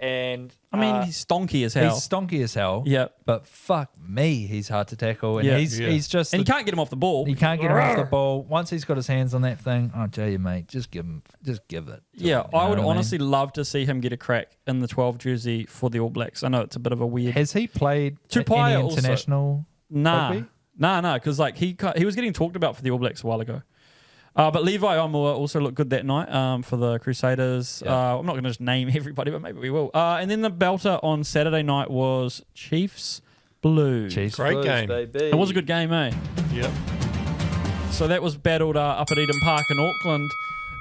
and I mean, he's stonky as hell. he's stonky as hell. Yeah. but fuck me, he's hard to tackle, and Yeah. he's just and you can't get him off the ball. you can't get him off the ball. Once he's got his hands on that thing, I tell you, mate, just give it. to Yeah, him, you know I would what mean? honestly love to see him get a crack in the 12 jersey for the All Blacks. I know it's a bit of a weird. Has he played Tupai any also. international? Nah, rugby? because like he was getting talked about for the All Blacks a while ago. But Levi Omua also looked good that night for the Crusaders. Yeah. I'm not going to just name everybody, but maybe we will. And then the belter on Saturday night was Chiefs Blues. Chiefs Great Blues, game. baby. It was a good game, eh? Yep. So that was battled up at Eden Park in Auckland.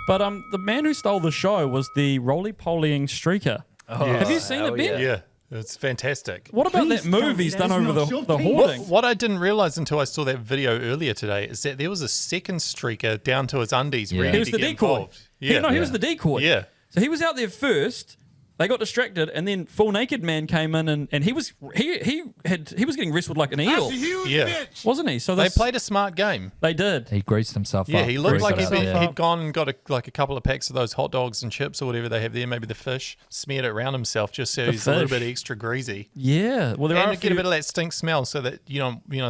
But the man who stole the show was the roly-polying streaker. Have you seen it, Ben? Yeah, it's fantastic. What about that move he's done over the hoarding? What I didn't realize until I saw that video earlier today is that there was a second streaker down to his undies ready He was to the get decoy. involved. Yeah. He was the decoy. Yeah. So he was out there first. They got distracted, and then full naked man came in, and he was getting wrestled like an eel, Yeah. wasn't he? So They played a smart game. They did. He greased himself up. Yeah, he looked like greased he'd it up, he'd gone and got a couple of packs of those hot dogs and chips or whatever they have there, maybe the fish, smeared it around himself just so he's a little fish. bit extra greasy. Yeah. Well, there are And a to get a few. bit of that stink smell so that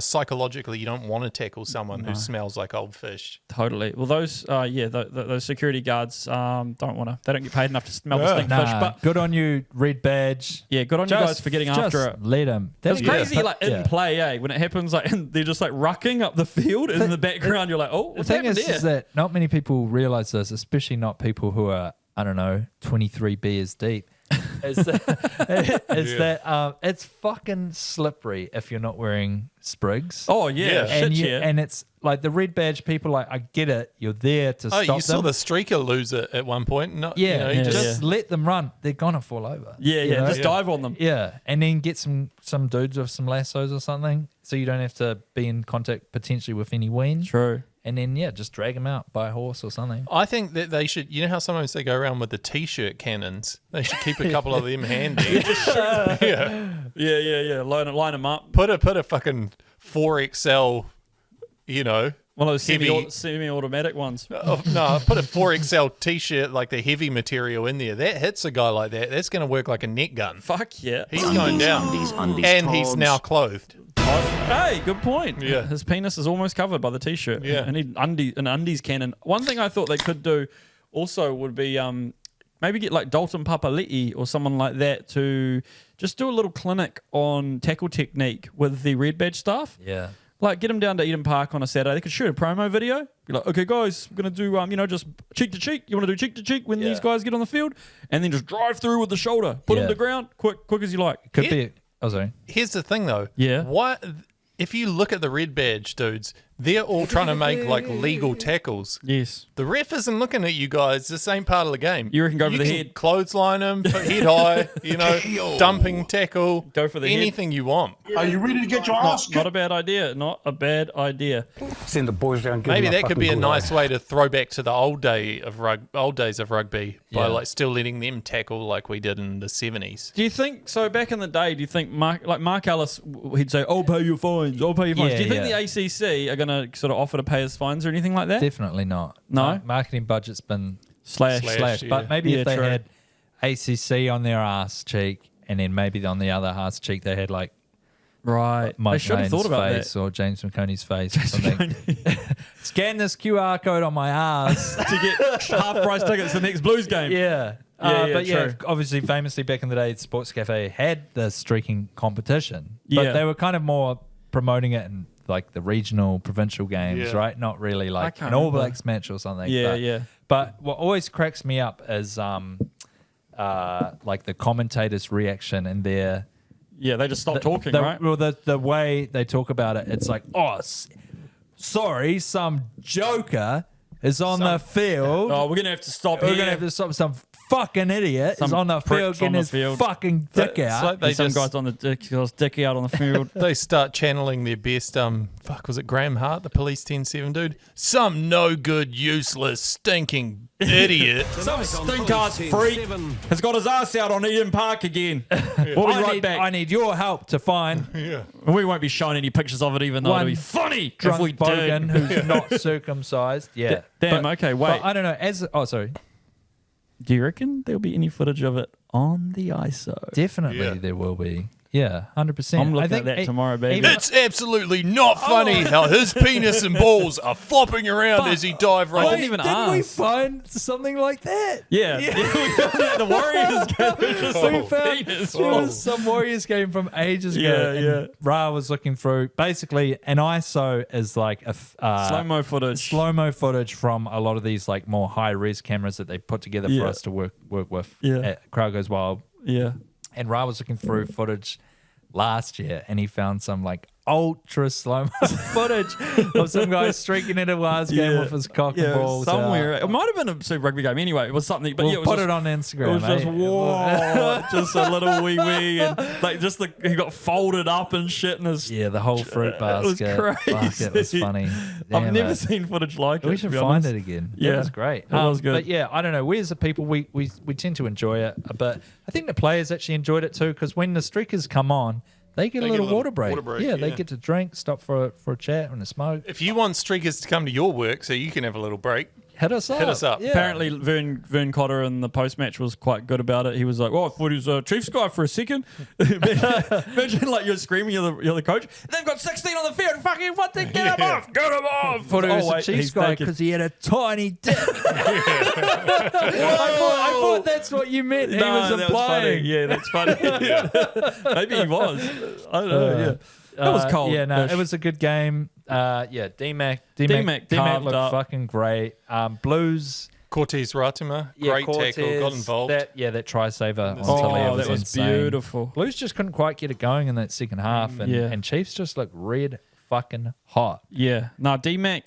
psychologically you don't want to tackle someone who smells like old fish. Totally. Well, those those security guards don't want to. They don't get paid enough to smell the stink fish. But good on you, red badge. yeah, good on you guys for getting after it. Let him. It's crazy, in play, when it happens, and they're just rucking up the field, and in the background, you're like, oh, The what's thing happened is there? that not many people realize this, especially not people who are, 23 beers deep. That it's fucking slippery if you're not wearing sprigs. Oh yeah, and shit, and it's like the red badge people. Like, I get it. You're there to stop them. You saw the streaker lose it at one point. Not, just let them run. They're gonna fall over. Just dive on them. Yeah, and then get some dudes with some lassos or something, so you don't have to be in contact potentially with any wind. True. And then just drag them out by a horse or something. I think that they should. You know how sometimes they go around with the t-shirt cannons. They should keep a couple of them handy. Yeah. Line them up. Put a fucking 4XL. One of those heavy- semi-automatic ones. No, put a 4XL t-shirt like the heavy material in there. That hits a guy like that. That's going to work like a net gun. Fuck yeah. He's going down, and he's now clothed. Hey, good point. Yeah. His penis is almost covered by the t-shirt. Yeah. And an undies cannon. One thing I thought they could do also would be maybe get like Dalton Papali'i or someone like that to just do a little clinic on tackle technique with the red badge staff. Yeah. Like, get them down to Eden Park on a Saturday. They could shoot a promo video. Be like, okay, guys, we're going to do, just cheek to cheek. You want to do cheek to cheek when these guys get on the field? And then just drive through with the shoulder. Put them to ground, quick as you like. Could be. Oh, sorry. Here's the thing, though. Yeah. What if you look at the red badge dudes? They're all trying to make like legal tackles. Yes. The ref isn't looking at you guys. This ain't part of the game. You reckon go for the can head? Clothesline them, put head high. Dumping tackle. Go for the head. anything you want. Are you ready to get your ass Not a bad idea. Not a bad idea. Send the boys down. Maybe that could be a nice way to throw back to the old days of rugby by like still letting them tackle like we did in the 70s. Do you think so? Back in the day, do you think Mark Ellis, he'd say, "I'll pay your fines. I'll pay your fines." Yeah, Do you think the ACC are going to sort of offer to pay his fines or anything like that? Definitely not. No? Marketing budget's been Slashed. slashed. But maybe Yeah, if they true. had ACC on their ass cheek, and then maybe on the other ass cheek they had like Right. Mike I should have thought Lane's about face that. or James McConey's face or something. Scan this QR code on my ass. To get half price tickets to the next Blues game. Yeah. Yeah, but true. obviously, famously back in the day, Sports Cafe had the streaking competition. Yeah. But they were kind of more promoting it in like the regional, provincial games, Yeah. right? Not really like can't an All remember. Blacks match or something. Yeah, but, yeah. But what always cracks me up is like the commentators' reaction and their Yeah, they just stopped talking, the, right? Well, the way they talk about it, it's like, sorry, some joker is on the field. Oh, we're going to have to stop We're here. going to have to stop some fucking idiot Some is on the prick's field getting on the his field. fucking dick It's out. like they Some just- guy's on the dick out on the field. They start channeling their best. Was it Graham Hart, the Police 10-7 dude? Some no good, useless, stinking idiot. Some stink-ass freak has got his ass out on Eden Park again. We'll be right back. I need your help to find We won't be showing any pictures of it, even though One it'll be funny if drunk we bogan did. who's not circumcised. Yeah. Damn, okay, wait. But I don't know. Sorry. Do you reckon there'll be any footage of it on the ISO? Definitely Yeah. there will be. Yeah, 100%. I'm looking I think at that tomorrow, baby. even- It's absolutely not funny how his penis and balls are flopping around as he dive I rolls. didn't even Didn't we ask. find something like that? Yeah. We found that at the Warriors game. Just We like found penis. there was some Warriors game from ages ago. Yeah, and yeah. Ra was looking through. Basically, an ISO is like a Slow-mo footage. slow-mo footage from a lot of these like more high-res cameras that they put together Yeah. for us to work with Yeah. at Crowd Goes Wild. Yeah. And Ra was looking through footage last year, and he found some like ultra slow footage of some guy streaking into a Waz game with his cock and balls somewhere. out. It might have been a Super Rugby game anyway. It was something, but We'll yeah, it was put just, it on Instagram. It was just eh? whoa, just a little wee, and like just he got folded up and shit in his. Yeah, the whole fruit It was basket. crazy. Fuck, it was funny. I've Damn never it. seen footage like it. We to should be find honest. it again. Yeah, It was great. It was good. But yeah, I don't know. We as a people, we tend to enjoy it. But I think the players actually enjoyed it too, because when the streakers come on, they get a little water break. Yeah, they get to drink, stop for a chat and a smoke. If you want streakers to come to your work so you can have a little break, hit us up. Yeah. Apparently, Vern Cotter in the post match was quite good about it. He was like, "Oh, I thought he was a Chiefs guy for a second." Imagine like you're screaming, you're the coach. They've got 16 on the field. Fucking what? They get him off. Get him off. Thought he was Oh, a wait, Chiefs he's guy naked. because he had a tiny dick. I thought that's what you meant. He was that funny. implying. Yeah, that's funny. Maybe he was. I don't know. Yeah, that was cold. Yeah, no, it was a good game. D-Mac D-Mac looked up. fucking great. Blues. Cortez Ratuma, great tackle, got involved. That try saver on Oh, Talia was that was insane. beautiful. Blues just couldn't quite get it going in that second half, and Chiefs just looked red fucking hot. Yeah. No, D-Mac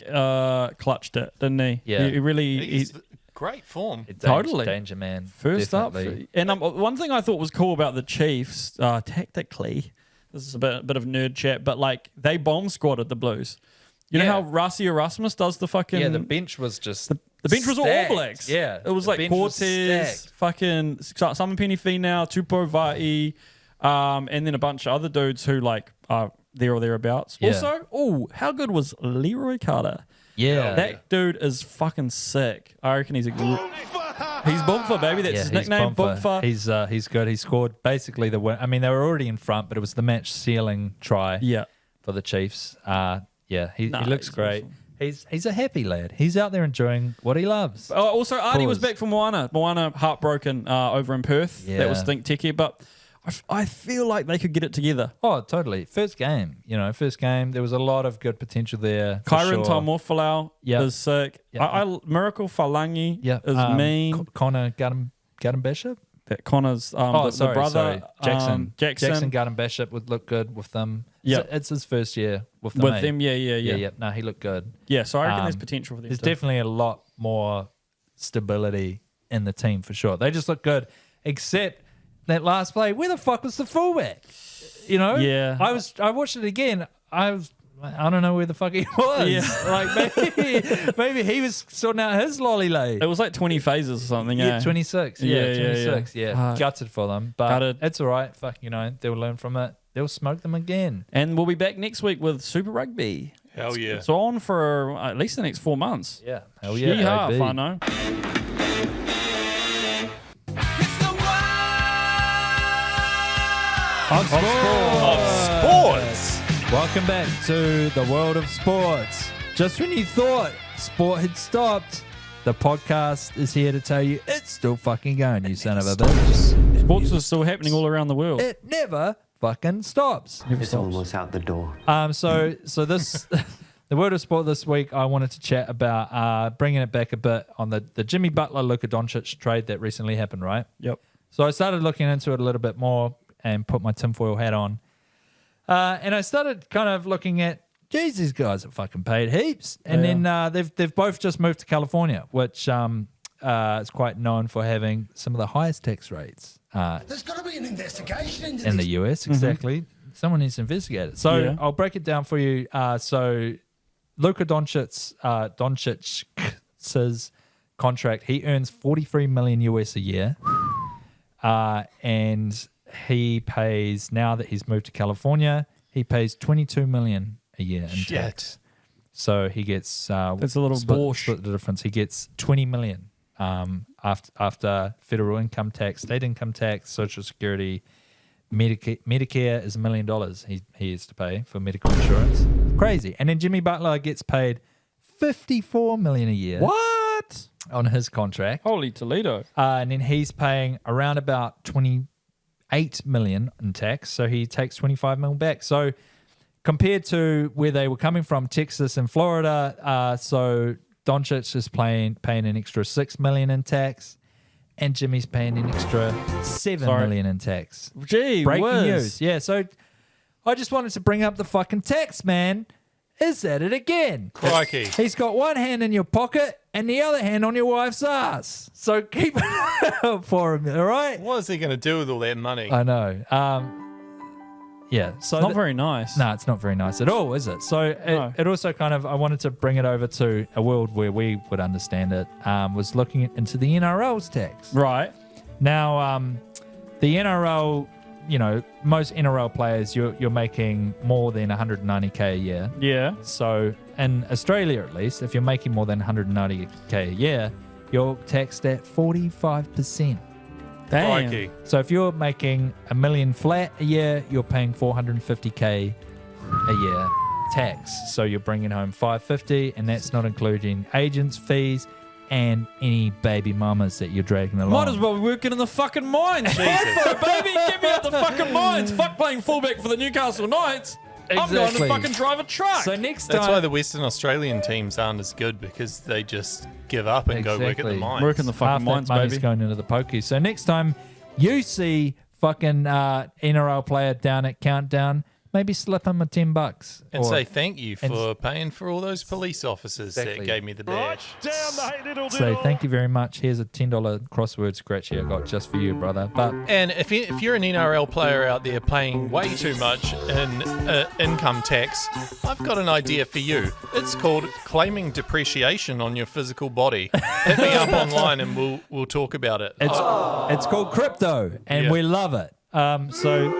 clutched it, didn't he? Yeah. He really... He's great form. Danger man. First definitely. up. And one thing I thought was cool about the Chiefs, tactically, this is a bit of nerd chat, but like they bomb squatted the Blues. You know how Rassi Erasmus does the fucking... Yeah, the bench was just... The bench was all stacked. All Blacks. Yeah. It was the like bench was Cortez, stacked. fucking Simon Penny Finau, Tupo Vai, and then a bunch of other dudes who like are there or thereabouts. Yeah. Also, how good was Leroy Carter? Yeah. That dude is fucking sick. I reckon he's Boomfa, baby. That's his nickname, Boomfa. He's good. He scored basically the win. I mean, they were already in front, but it was the match sealing try for the Chiefs. He looks great. Awesome. He's a happy lad. He's out there enjoying what he loves. Also, Artie was back for Moana. Moana heartbroken over in Perth. Yeah. That was stink ticky, but I feel like they could get it together. Oh, totally. First game. There was a lot of good potential there. Kyron Taumorfalau Yep. is sick. Yep. Miracle Falangi is mean. Connor Garden Bishop. That Connor's the brother. Jackson. Jackson Garden Bishop would look good with them. Yeah. It's his first year with them. With them, yeah. No, he looked good. Yeah, so I reckon there's potential for them. There's too. definitely a lot more stability in the team for sure. They just look good, except that last play. Where the fuck was the fullback? Yeah. I watched it again. I don't know where the fuck he was. Yeah. Like maybe he was sorting out his lolly lay. It was like 20 phases or something. Yeah, 26. Yeah, 26. Yeah. Gutted for them, but Gutted. it's all right. Fuck, they'll learn from it. They'll smoke them again. And we'll be back next week with Super Rugby. Hell yeah. It's on for at least the next 4 months. Yeah. Hell yeah. Yeehaw, AB. if I know. Of sports. Welcome back to the world of sports. Just when you thought sport had stopped, the podcast is here to tell you it's still fucking going, you son of a bitch. Sports is still happening all around the world. It never fucking stops. It's almost out the door. So this the world of sport this week, I wanted to chat about bringing it back a bit on the Jimmy Butler Luka Doncic trade that recently happened, right? Yep. So I started looking into it a little bit more and put my tinfoil hat on. And I started kind of looking at, geez, these guys are fucking paid heaps. And then they've both just moved to California, which is quite known for having some of the highest tax rates. There's got to be an investigation into in the US, exactly. Someone needs to investigate it. So I'll break it down for you. So Luka Doncic's contract, he earns $43 million US a year. And he pays, now that he's moved to California, he pays $22 million a year in tax. So he gets that's a little split the difference. He gets $20 million after federal income tax, state income tax, Social Security, Medicare is $1 million he has to pay for medical insurance. Crazy. And then Jimmy Butler gets paid $54 million a year. What? On his contract. Holy Toledo. And then he's paying around about $28 million in tax. So he takes $25 million back. So compared to where they were coming from, Texas and Florida, so Doncic is paying an extra $6 million in tax, and Jimmy's paying an extra $7 million in tax. Gee, breaking whiz. news. Yeah, so I just wanted to bring up the fucking text, man. Is at it again. Crikey. He's got one hand in your pocket and the other hand on your wife's ass. So keep it up for him, all right? What is he going to do with all that money? I know. Yeah. So Not very nice. No, it's not very nice at all, is it? So No. it also kind of, I wanted to bring it over to a world where we would understand it, was looking into the NRL's tax. Right. Now, the NRL, you know, most NRL players, you're making more than 190k a year. Yeah. So in Australia, at least, if you're making more than 190k a year, you're taxed at 45%. Damn. Crikey. So if you're making $1 million flat a year, you're paying 450k a year tax. So you're bringing home 550, and that's not including agents' fees and any baby mamas that you're dragging along. Might as well be working in the fucking mines. FIFO, baby. Get me out the fucking mines. Fuck playing fullback for the Newcastle Knights. I'm going to Exactly. fucking drive a truck. So next That's why time, the Western Australian teams aren't as good, because they just give up and go work at the Exactly. mines. Work in the half fucking that mines, money's baby. going into the pokies. So next time you see fucking NRL player down at Countdown, maybe slip him a $10 And or say thank you and- for paying for all those police officers Exactly. that gave me the badge. say thank you very much. Here's a $10 crossword scratchy I got just for you, brother. But And if you're an NRL player out there paying way too much in income tax, I've got an idea for you. It's called claiming depreciation on your physical body. Hit me up online and we'll talk about it. it's called crypto, and Yeah. we love it. So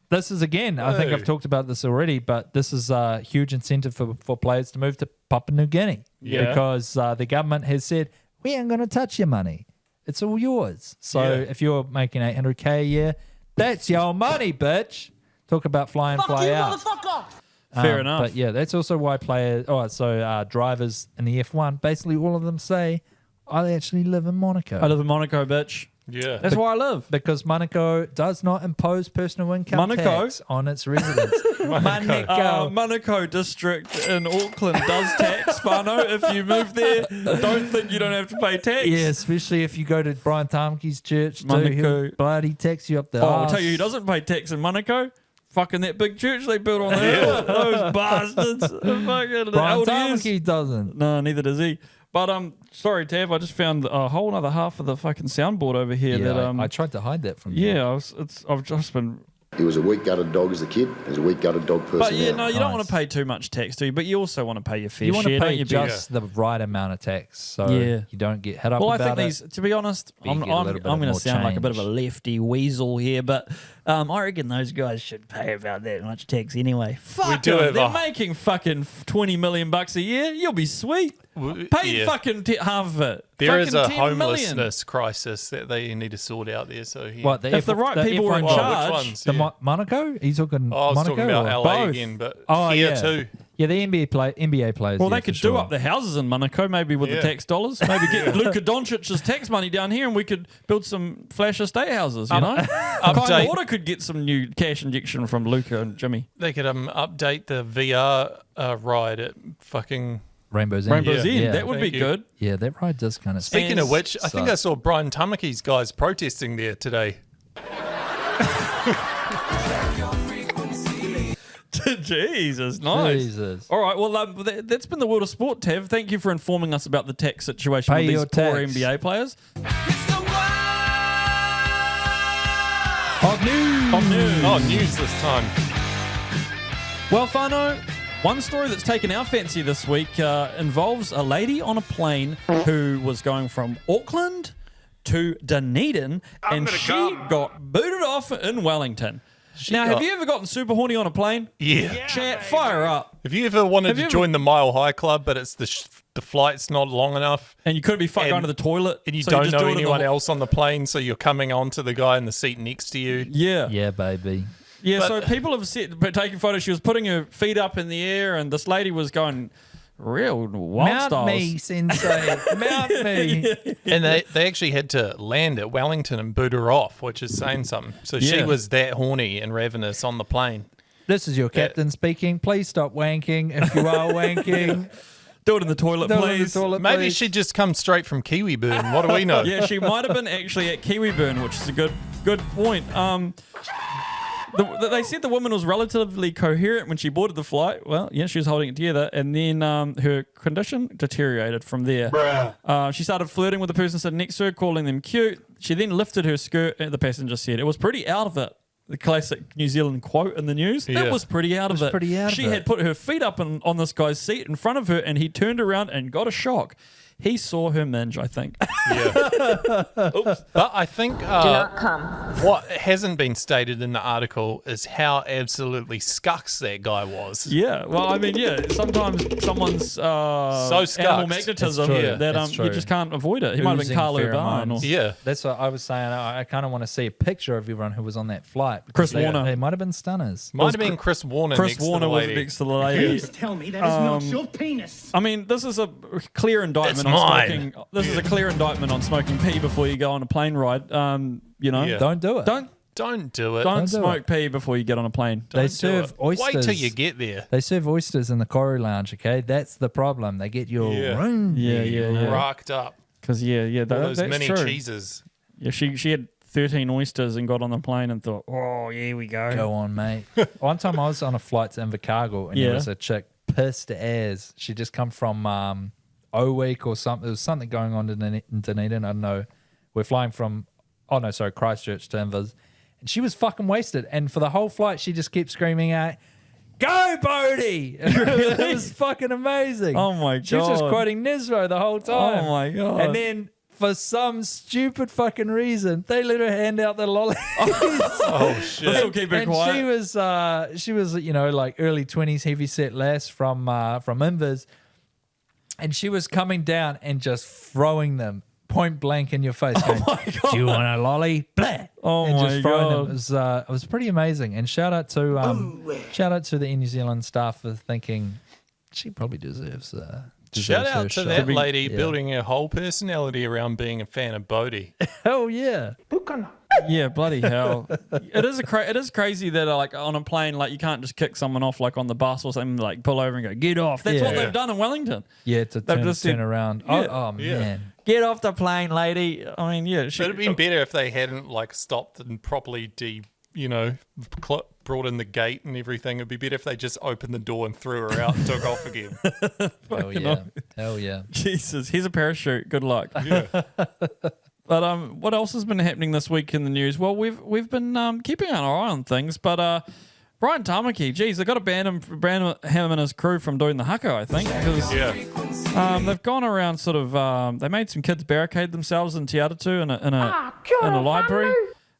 this is again, I think I've talked about this already, but this is a huge incentive for players to move to Papua New Guinea. Yeah. Because the government has said, we ain't going to touch your money. It's all yours. So Yeah. if you're making 800k a year, that's your money, bitch. Talk about fly in, fly out. Fair enough. But yeah, that's also why drivers in the F1, basically all of them say, I actually live in Monaco. I live in Monaco, bitch. Yeah. That's where I live. Because Monaco does not impose personal income Monaco? tax on its residents. Monaco. Monaco district in Auckland does tax, whānau. If you move there, don't think you don't have to pay tax. Yeah, especially if you go to Brian Tamke's church. Monaco. He'll bloody tax you up the Oh, arse. I'll tell you who doesn't pay tax in Monaco. Fucking that big church they built on the hill. Those bastards. Fucking Brian LDS. Tamke doesn't. No, neither does he. But sorry, Tav, I just found a whole other half of the fucking soundboard over here. Yeah, that I tried to hide that from you. yeah, I've just been. He was a weak-gutted dog as a kid. He's a weak-gutted dog person But yeah, now. no, you don't want Nice. to pay too much tax, do you? But you also want to pay your fair You want share, to don't pay you? just the right amount of tax, so Yeah. you don't get hit up Well, I about think it. these, to be honest, But you I'm get a little bit going to more sound like a bit of a change. lefty weasel here, but I reckon those guys should pay about that much tax anyway. Fuck do 'em. have They're a- making fucking $20 million a year. You'll be sweet. Pay yeah. fucking half of it. There is a Fucking 10 million. homelessness crisis that they need to sort out there. So yeah. What, If the right people were in F1 Oh, charge, which ones? The Yeah. Monaco? Are you talking Oh, I was Monaco talking about or LA both? again, but Oh, here yeah. too. Yeah, the NBA players. well, yeah, they for could sure. do up the houses in Monaco, maybe with the Yeah. tax dollars. Maybe get Luka Doncic's tax money down here, and we could build some flash estate houses. You know, Kai Water could get some new cash injection from Luka and Jimmy. They could update the VR ride at fucking. Rainbow's End. Rainbow's End, Yeah. that would be Thank you. good. Yeah, that ride does kind of. Speaking of which, I think I saw Brian Tamaki's guys protesting there today. Jesus, nice. Jesus. All right, well, that's been the world of sport, Tav. Thank you for informing us about the tax situation Pay with these your poor tax. NBA players. Of news. Oh, news this time. Well, whānau, one story that's taken our fancy this week involves a lady on a plane who was going from Auckland to Dunedin, and she got booted off in Wellington. Now, have you ever gotten super horny on a plane? Yeah. Chat, fire up. Have you ever wanted to join the Mile High Club, but it's the flight's not long enough? And you couldn't be going to the toilet. And you so don't just know do it in the anyone else on the plane, so you're coming on to the guy in the seat next to you. Yeah. Yeah, baby. Yeah, But- so people have taken photos. She was putting her feet up in the air, and this lady was going real wild Mount styles. me, sensei. Mount me. And they actually had to land at Wellington and boot her off, which is saying something. So she Yeah. was that horny and ravenous on the plane. This is your captain speaking. Please stop wanking if you are wanking. Do it in the toilet, Do it in the please. toilet, Maybe please. she'd just come straight from Kiwiburn. What do we know? Yeah, she might have been actually at Kiwiburn, which is a good point. They said the woman was relatively coherent when she boarded the flight. Well, yeah, she was holding it together. And then her condition deteriorated from there. She started flirting with the person sitting next to her, calling them cute. She then lifted her skirt, the passenger said. It was pretty out of it. The classic New Zealand quote in the news. Yeah. It was pretty out of it. She had put her feet up on this guy's seat in front of her, and he turned around and got a shock. He saw her minge, I think. Yeah. Oops. But I think what hasn't been stated in the article is how absolutely scucks that guy was. Yeah. Well, I mean, yeah. Sometimes someone's so animal scucked. magnetism true. that you just can't avoid it. He might have been Carlo Barn. Or, Yeah. That's what I was saying. I kind of want to see a picture of everyone who was on that flight. Chris Warner. They might have been stunners. Might have been Chris Warner Chris next Warner to the was lady. next to the lady. Tell me that is not your penis. I mean, this is a clear indictment It's on mine. smoking. This is a clear indictment on smoking pee before you go on a plane ride. You know, Yeah. Don't do it. Don't do it. don't do smoke pee before you get on a plane. They Don't do serve it. oysters. Wait till you get there. They serve oysters in the Corey Lounge, okay? That's the problem. They get you Yeah. Yeah. Rocked up. Because All those that's mini true. cheeses. Yeah, she had 13 oysters and got on the plane and thought, oh, here we go. Go on, mate. One time I was on a flight to Invercargill and Yeah. there was a chick pissed as. She just come from O Week or something. There was something going on in Dunedin. I don't know. We're flying from, Christchurch to Invers. And she was fucking wasted. And for the whole flight, she just kept screaming out, "Go, Bodie!" It was fucking amazing. Oh, my God. She was just quoting Nisro the whole time. Oh, my God. And then for some stupid fucking reason, they let her hand out the lollies. Oh, shit. Let's all keep it And quiet. she was like early 20s heavy set lass from Invers, and she was coming down and just throwing them point blank in your face. Going, "Do you want a lolly?" Blah! Oh, and my just throwing God. them. It was pretty amazing. And shout out to the Air New Zealand staff for thinking she probably deserves. Shout out to that lady Yeah. building her whole personality around being a fan of Bodie. Hell yeah. Yeah, bloody hell. It is crazy that like on a plane, like you can't just kick someone off like on the bus or something, like pull over and go, get off. That's what Yeah. they've done in Wellington. Yeah, to They've turn just said- around. Yeah. Oh, man. Get off the plane, lady. I mean, yeah. It'd have been better if they hadn't like stopped and properly brought in the gate and everything. It'd be better if they just opened the door and threw her out and took off again. Hell yeah. Hell yeah. Jesus, here's a parachute. Good luck. Yeah. But what else has been happening this week in the news? Well, we've been keeping an eye on things, but Brian Tamaki, geez, they got to ban him and his crew from doing the Haka, I think, because they've gone around sort of they made some kids barricade themselves in Te Atatu in a library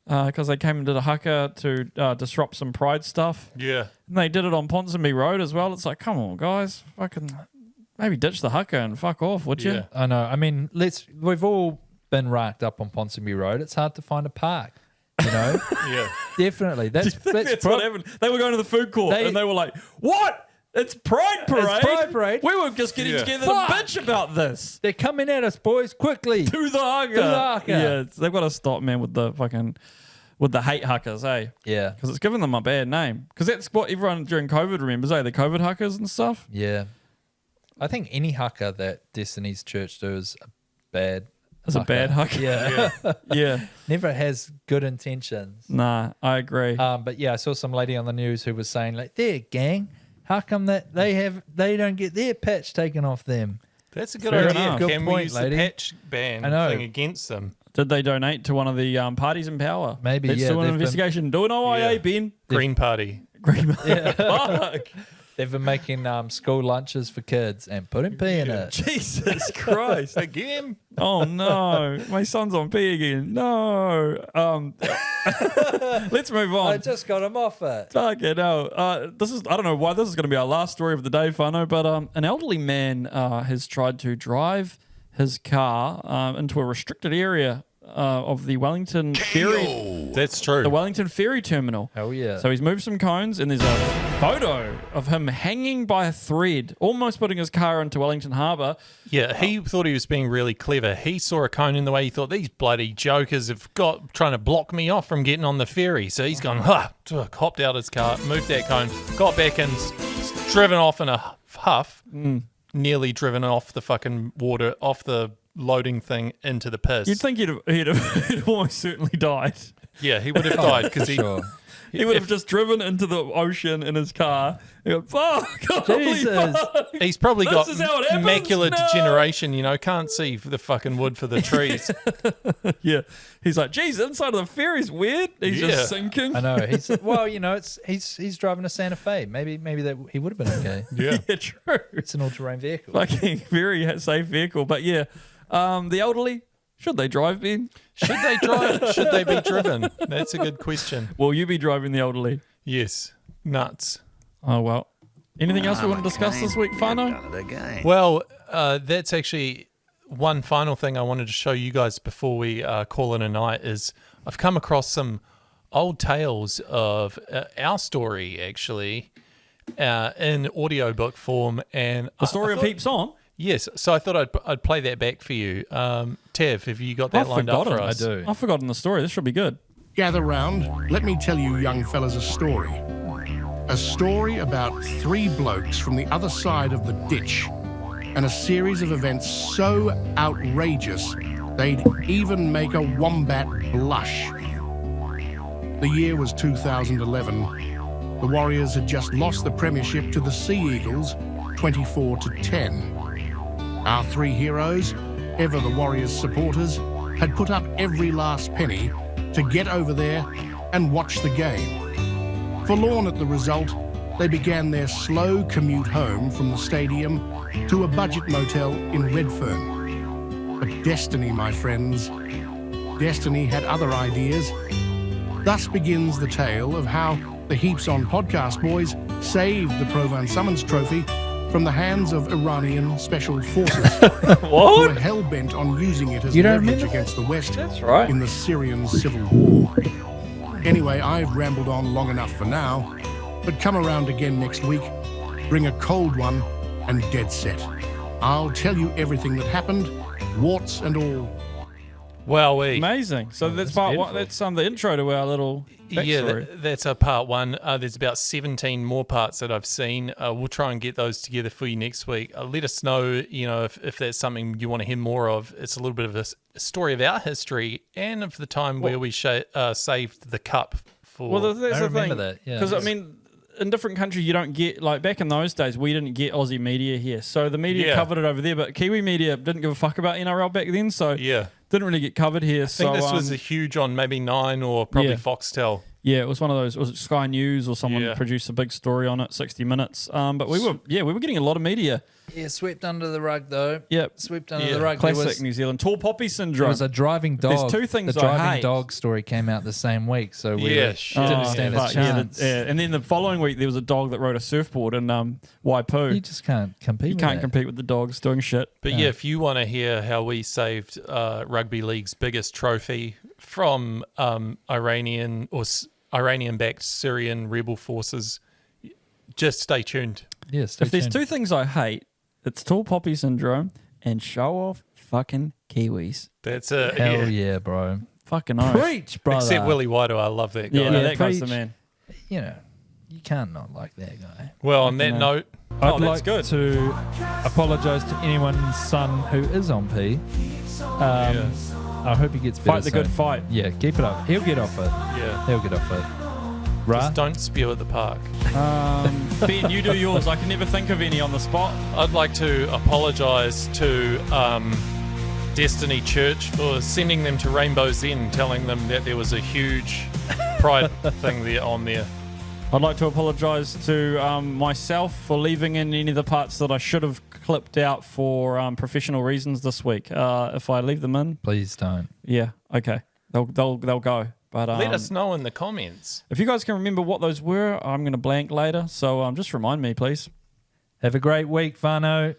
because they came into the Haka to disrupt some pride stuff. Yeah. And they did it on Ponsonby Road as well. It's like, come on, guys, fucking maybe ditch the Haka and fuck off, would you? Yeah. I know. I mean, we've all been racked up on Ponsonby Road. It's hard to find a park, you know? Yeah. Definitely. That's what happened. They were going to the food court and they were like, what? It's Pride Parade. It's Pride Parade. We were just getting together to bitch about this. They're coming at us, boys, quickly. To the Haka. To the Haka. Yeah, they've got to stop, man, with the hate Hakas, eh? Yeah. Because it's given them a bad name. Because that's what everyone during COVID remembers, eh? The COVID Hakas and stuff. Yeah. I think any Haka that Destiny's Church do is a bad It's a bad Haka. Yeah. Yeah. Never has good intentions. Nah, I agree. But yeah, I saw some lady on the news who was saying, like, "Their gang, how come that they don't get their patch taken off them?" That's a good Fair idea. enough. Good Can we point, use lady. the patch ban I know. thing against them? Did they donate to one of the parties in power? Maybe, Let's yeah, do an they've investigation. Do an OIA, Yeah. Ben. Green Party. Fuck. They've been making school lunches for kids and putting pee in it. Jesus Christ. Again? Oh no, my son's on P again. No. Let's move on. I just got him off it. Fuck it, no. I don't know why this is going to be our last story of the day, Whānau, but an elderly man has tried to drive his car into a restricted area of the Wellington ferry. That's true. The Wellington ferry terminal. Hell yeah. So he's moved some cones, and there's a photo of him hanging by a thread, almost putting his car into Wellington Harbour. Yeah, he thought he was being really clever. He saw a cone in the way. He thought, these bloody jokers have got trying to block me off from getting on the ferry. So he's gone, hopped out his car, moved that cone, got back in, driven off in a huff, nearly driven off the fucking water, off the loading thing into the piss. You'd think he'd almost certainly died. Yeah, he would have died because he... Sure. He would have just driven into the ocean in his car. He go, fuck, holy Jesus. fuck. He's probably got This is how it happens? macular No. degeneration, can't see the fucking wood for the trees. Yeah. He's like, geez, inside of the ferry's weird. He's Yeah. just sinking. I know. He's driving a Santa Fe. Maybe that he would have been okay. Yeah. Yeah, true. It's an all-terrain vehicle. Fucking very safe vehicle. But yeah, the elderly, should they drive, Ben? Should they drive? Should they be driven? That's a good question. Will you be driving the elderly? Yes. Nuts. Oh, well. Anything else we want to discuss this week, Fano? Well, that's actually one final thing I wanted to show you guys before we call it a night is I've come across some old tales of our story, actually, in audiobook form. And The story of Heaps on? Yes, so I thought I'd play that back for you. Tev, have you got that lined up for us? I do. I've forgotten the story. This should be good. Gather round. Let me tell you young fellas a story. A story about 3 blokes from the other side of the ditch and a series of events so outrageous they'd even make a wombat blush. The year was 2011. The Warriors had just lost the premiership to the Sea Eagles 24-10. Our 3 heroes, ever the Warriors supporters, had put up every last penny to get over there and watch the game. Forlorn at the result, they began their slow commute home from the stadium to a budget motel in Redfern. But destiny, my friends, destiny had other ideas. Thus begins the tale of how the Heaps On podcast boys saved the Provan Summons Trophy from the hands of Iranian special forces who were hell-bent on using it as leverage against the West in the Syrian civil war. Anyway, I've rambled on long enough for now, but come around again next week, bring a cold one and dead set. I'll tell you everything that happened, warts and all. Well, Amazing. So that's part one. That's the intro to our little backstory. That's a part 1. There's about 17 more parts that I've seen. We'll try and get those together for you next week. Let us know, if that's something you want to hear more of. It's a little bit of a story of our history and of the time where we saved the cup for. Well, that's the thing. that, yeah. Because, I mean, in different countries, you don't get, like, back in those days, we didn't get Aussie media here. So the media covered it over there, but Kiwi media didn't give a fuck about NRL back then. So didn't really get covered here. I think this was a huge on maybe 9 or probably Foxtel. Yeah, it was one of those. Was it Sky News or someone produced a big story on it, 60 Minutes? But we were getting a lot of media. Yeah, swept under the rug though. Yep. Swept under the rug. Classic New Zealand. Tall poppy syndrome. It was a driving dog. There's 2 things the I driving hate. dog story came out the same week, so we Yeah, didn't stand fuck, a chance. And then the following week, there was a dog that rode a surfboard in Waipu. You just can't compete. You with can't that. compete with the dogs doing shit. But if you want to hear how we saved Rugby League's biggest trophy from Iranian-backed Syrian rebel forces, just stay tuned. Yes. If there's 2 things I hate, it's tall poppy syndrome and show off fucking Kiwis. That's a Hell yeah, bro. Fucking oath. Preach, brother. Except Willie Whiteau, I love that guy. Yeah, no, Yeah, that guy's the preach. man. You can't not like that guy. Well, on that note, I'd that's like good. to apologise to anyone's son who is on P. I hope he gets better Fight the good soon. fight. Yeah, keep it up. He'll get off it. yeah, He'll get off it. Right? just don't spew at the park. Ben, you do yours. I can never think of any on the spot. I'd like to apologise to Destiny Church for sending them to Rainbow's End, telling them that there was a huge pride thing there on there. I'd like to apologise to myself for leaving in any of the parts that I should have clipped out for professional reasons this week. If I leave them in, Please don't. yeah, okay, they'll go. But Let us know in the comments. if you guys can remember what those were, I'm going to blank later. So just remind me, please. Have a great week, Fano.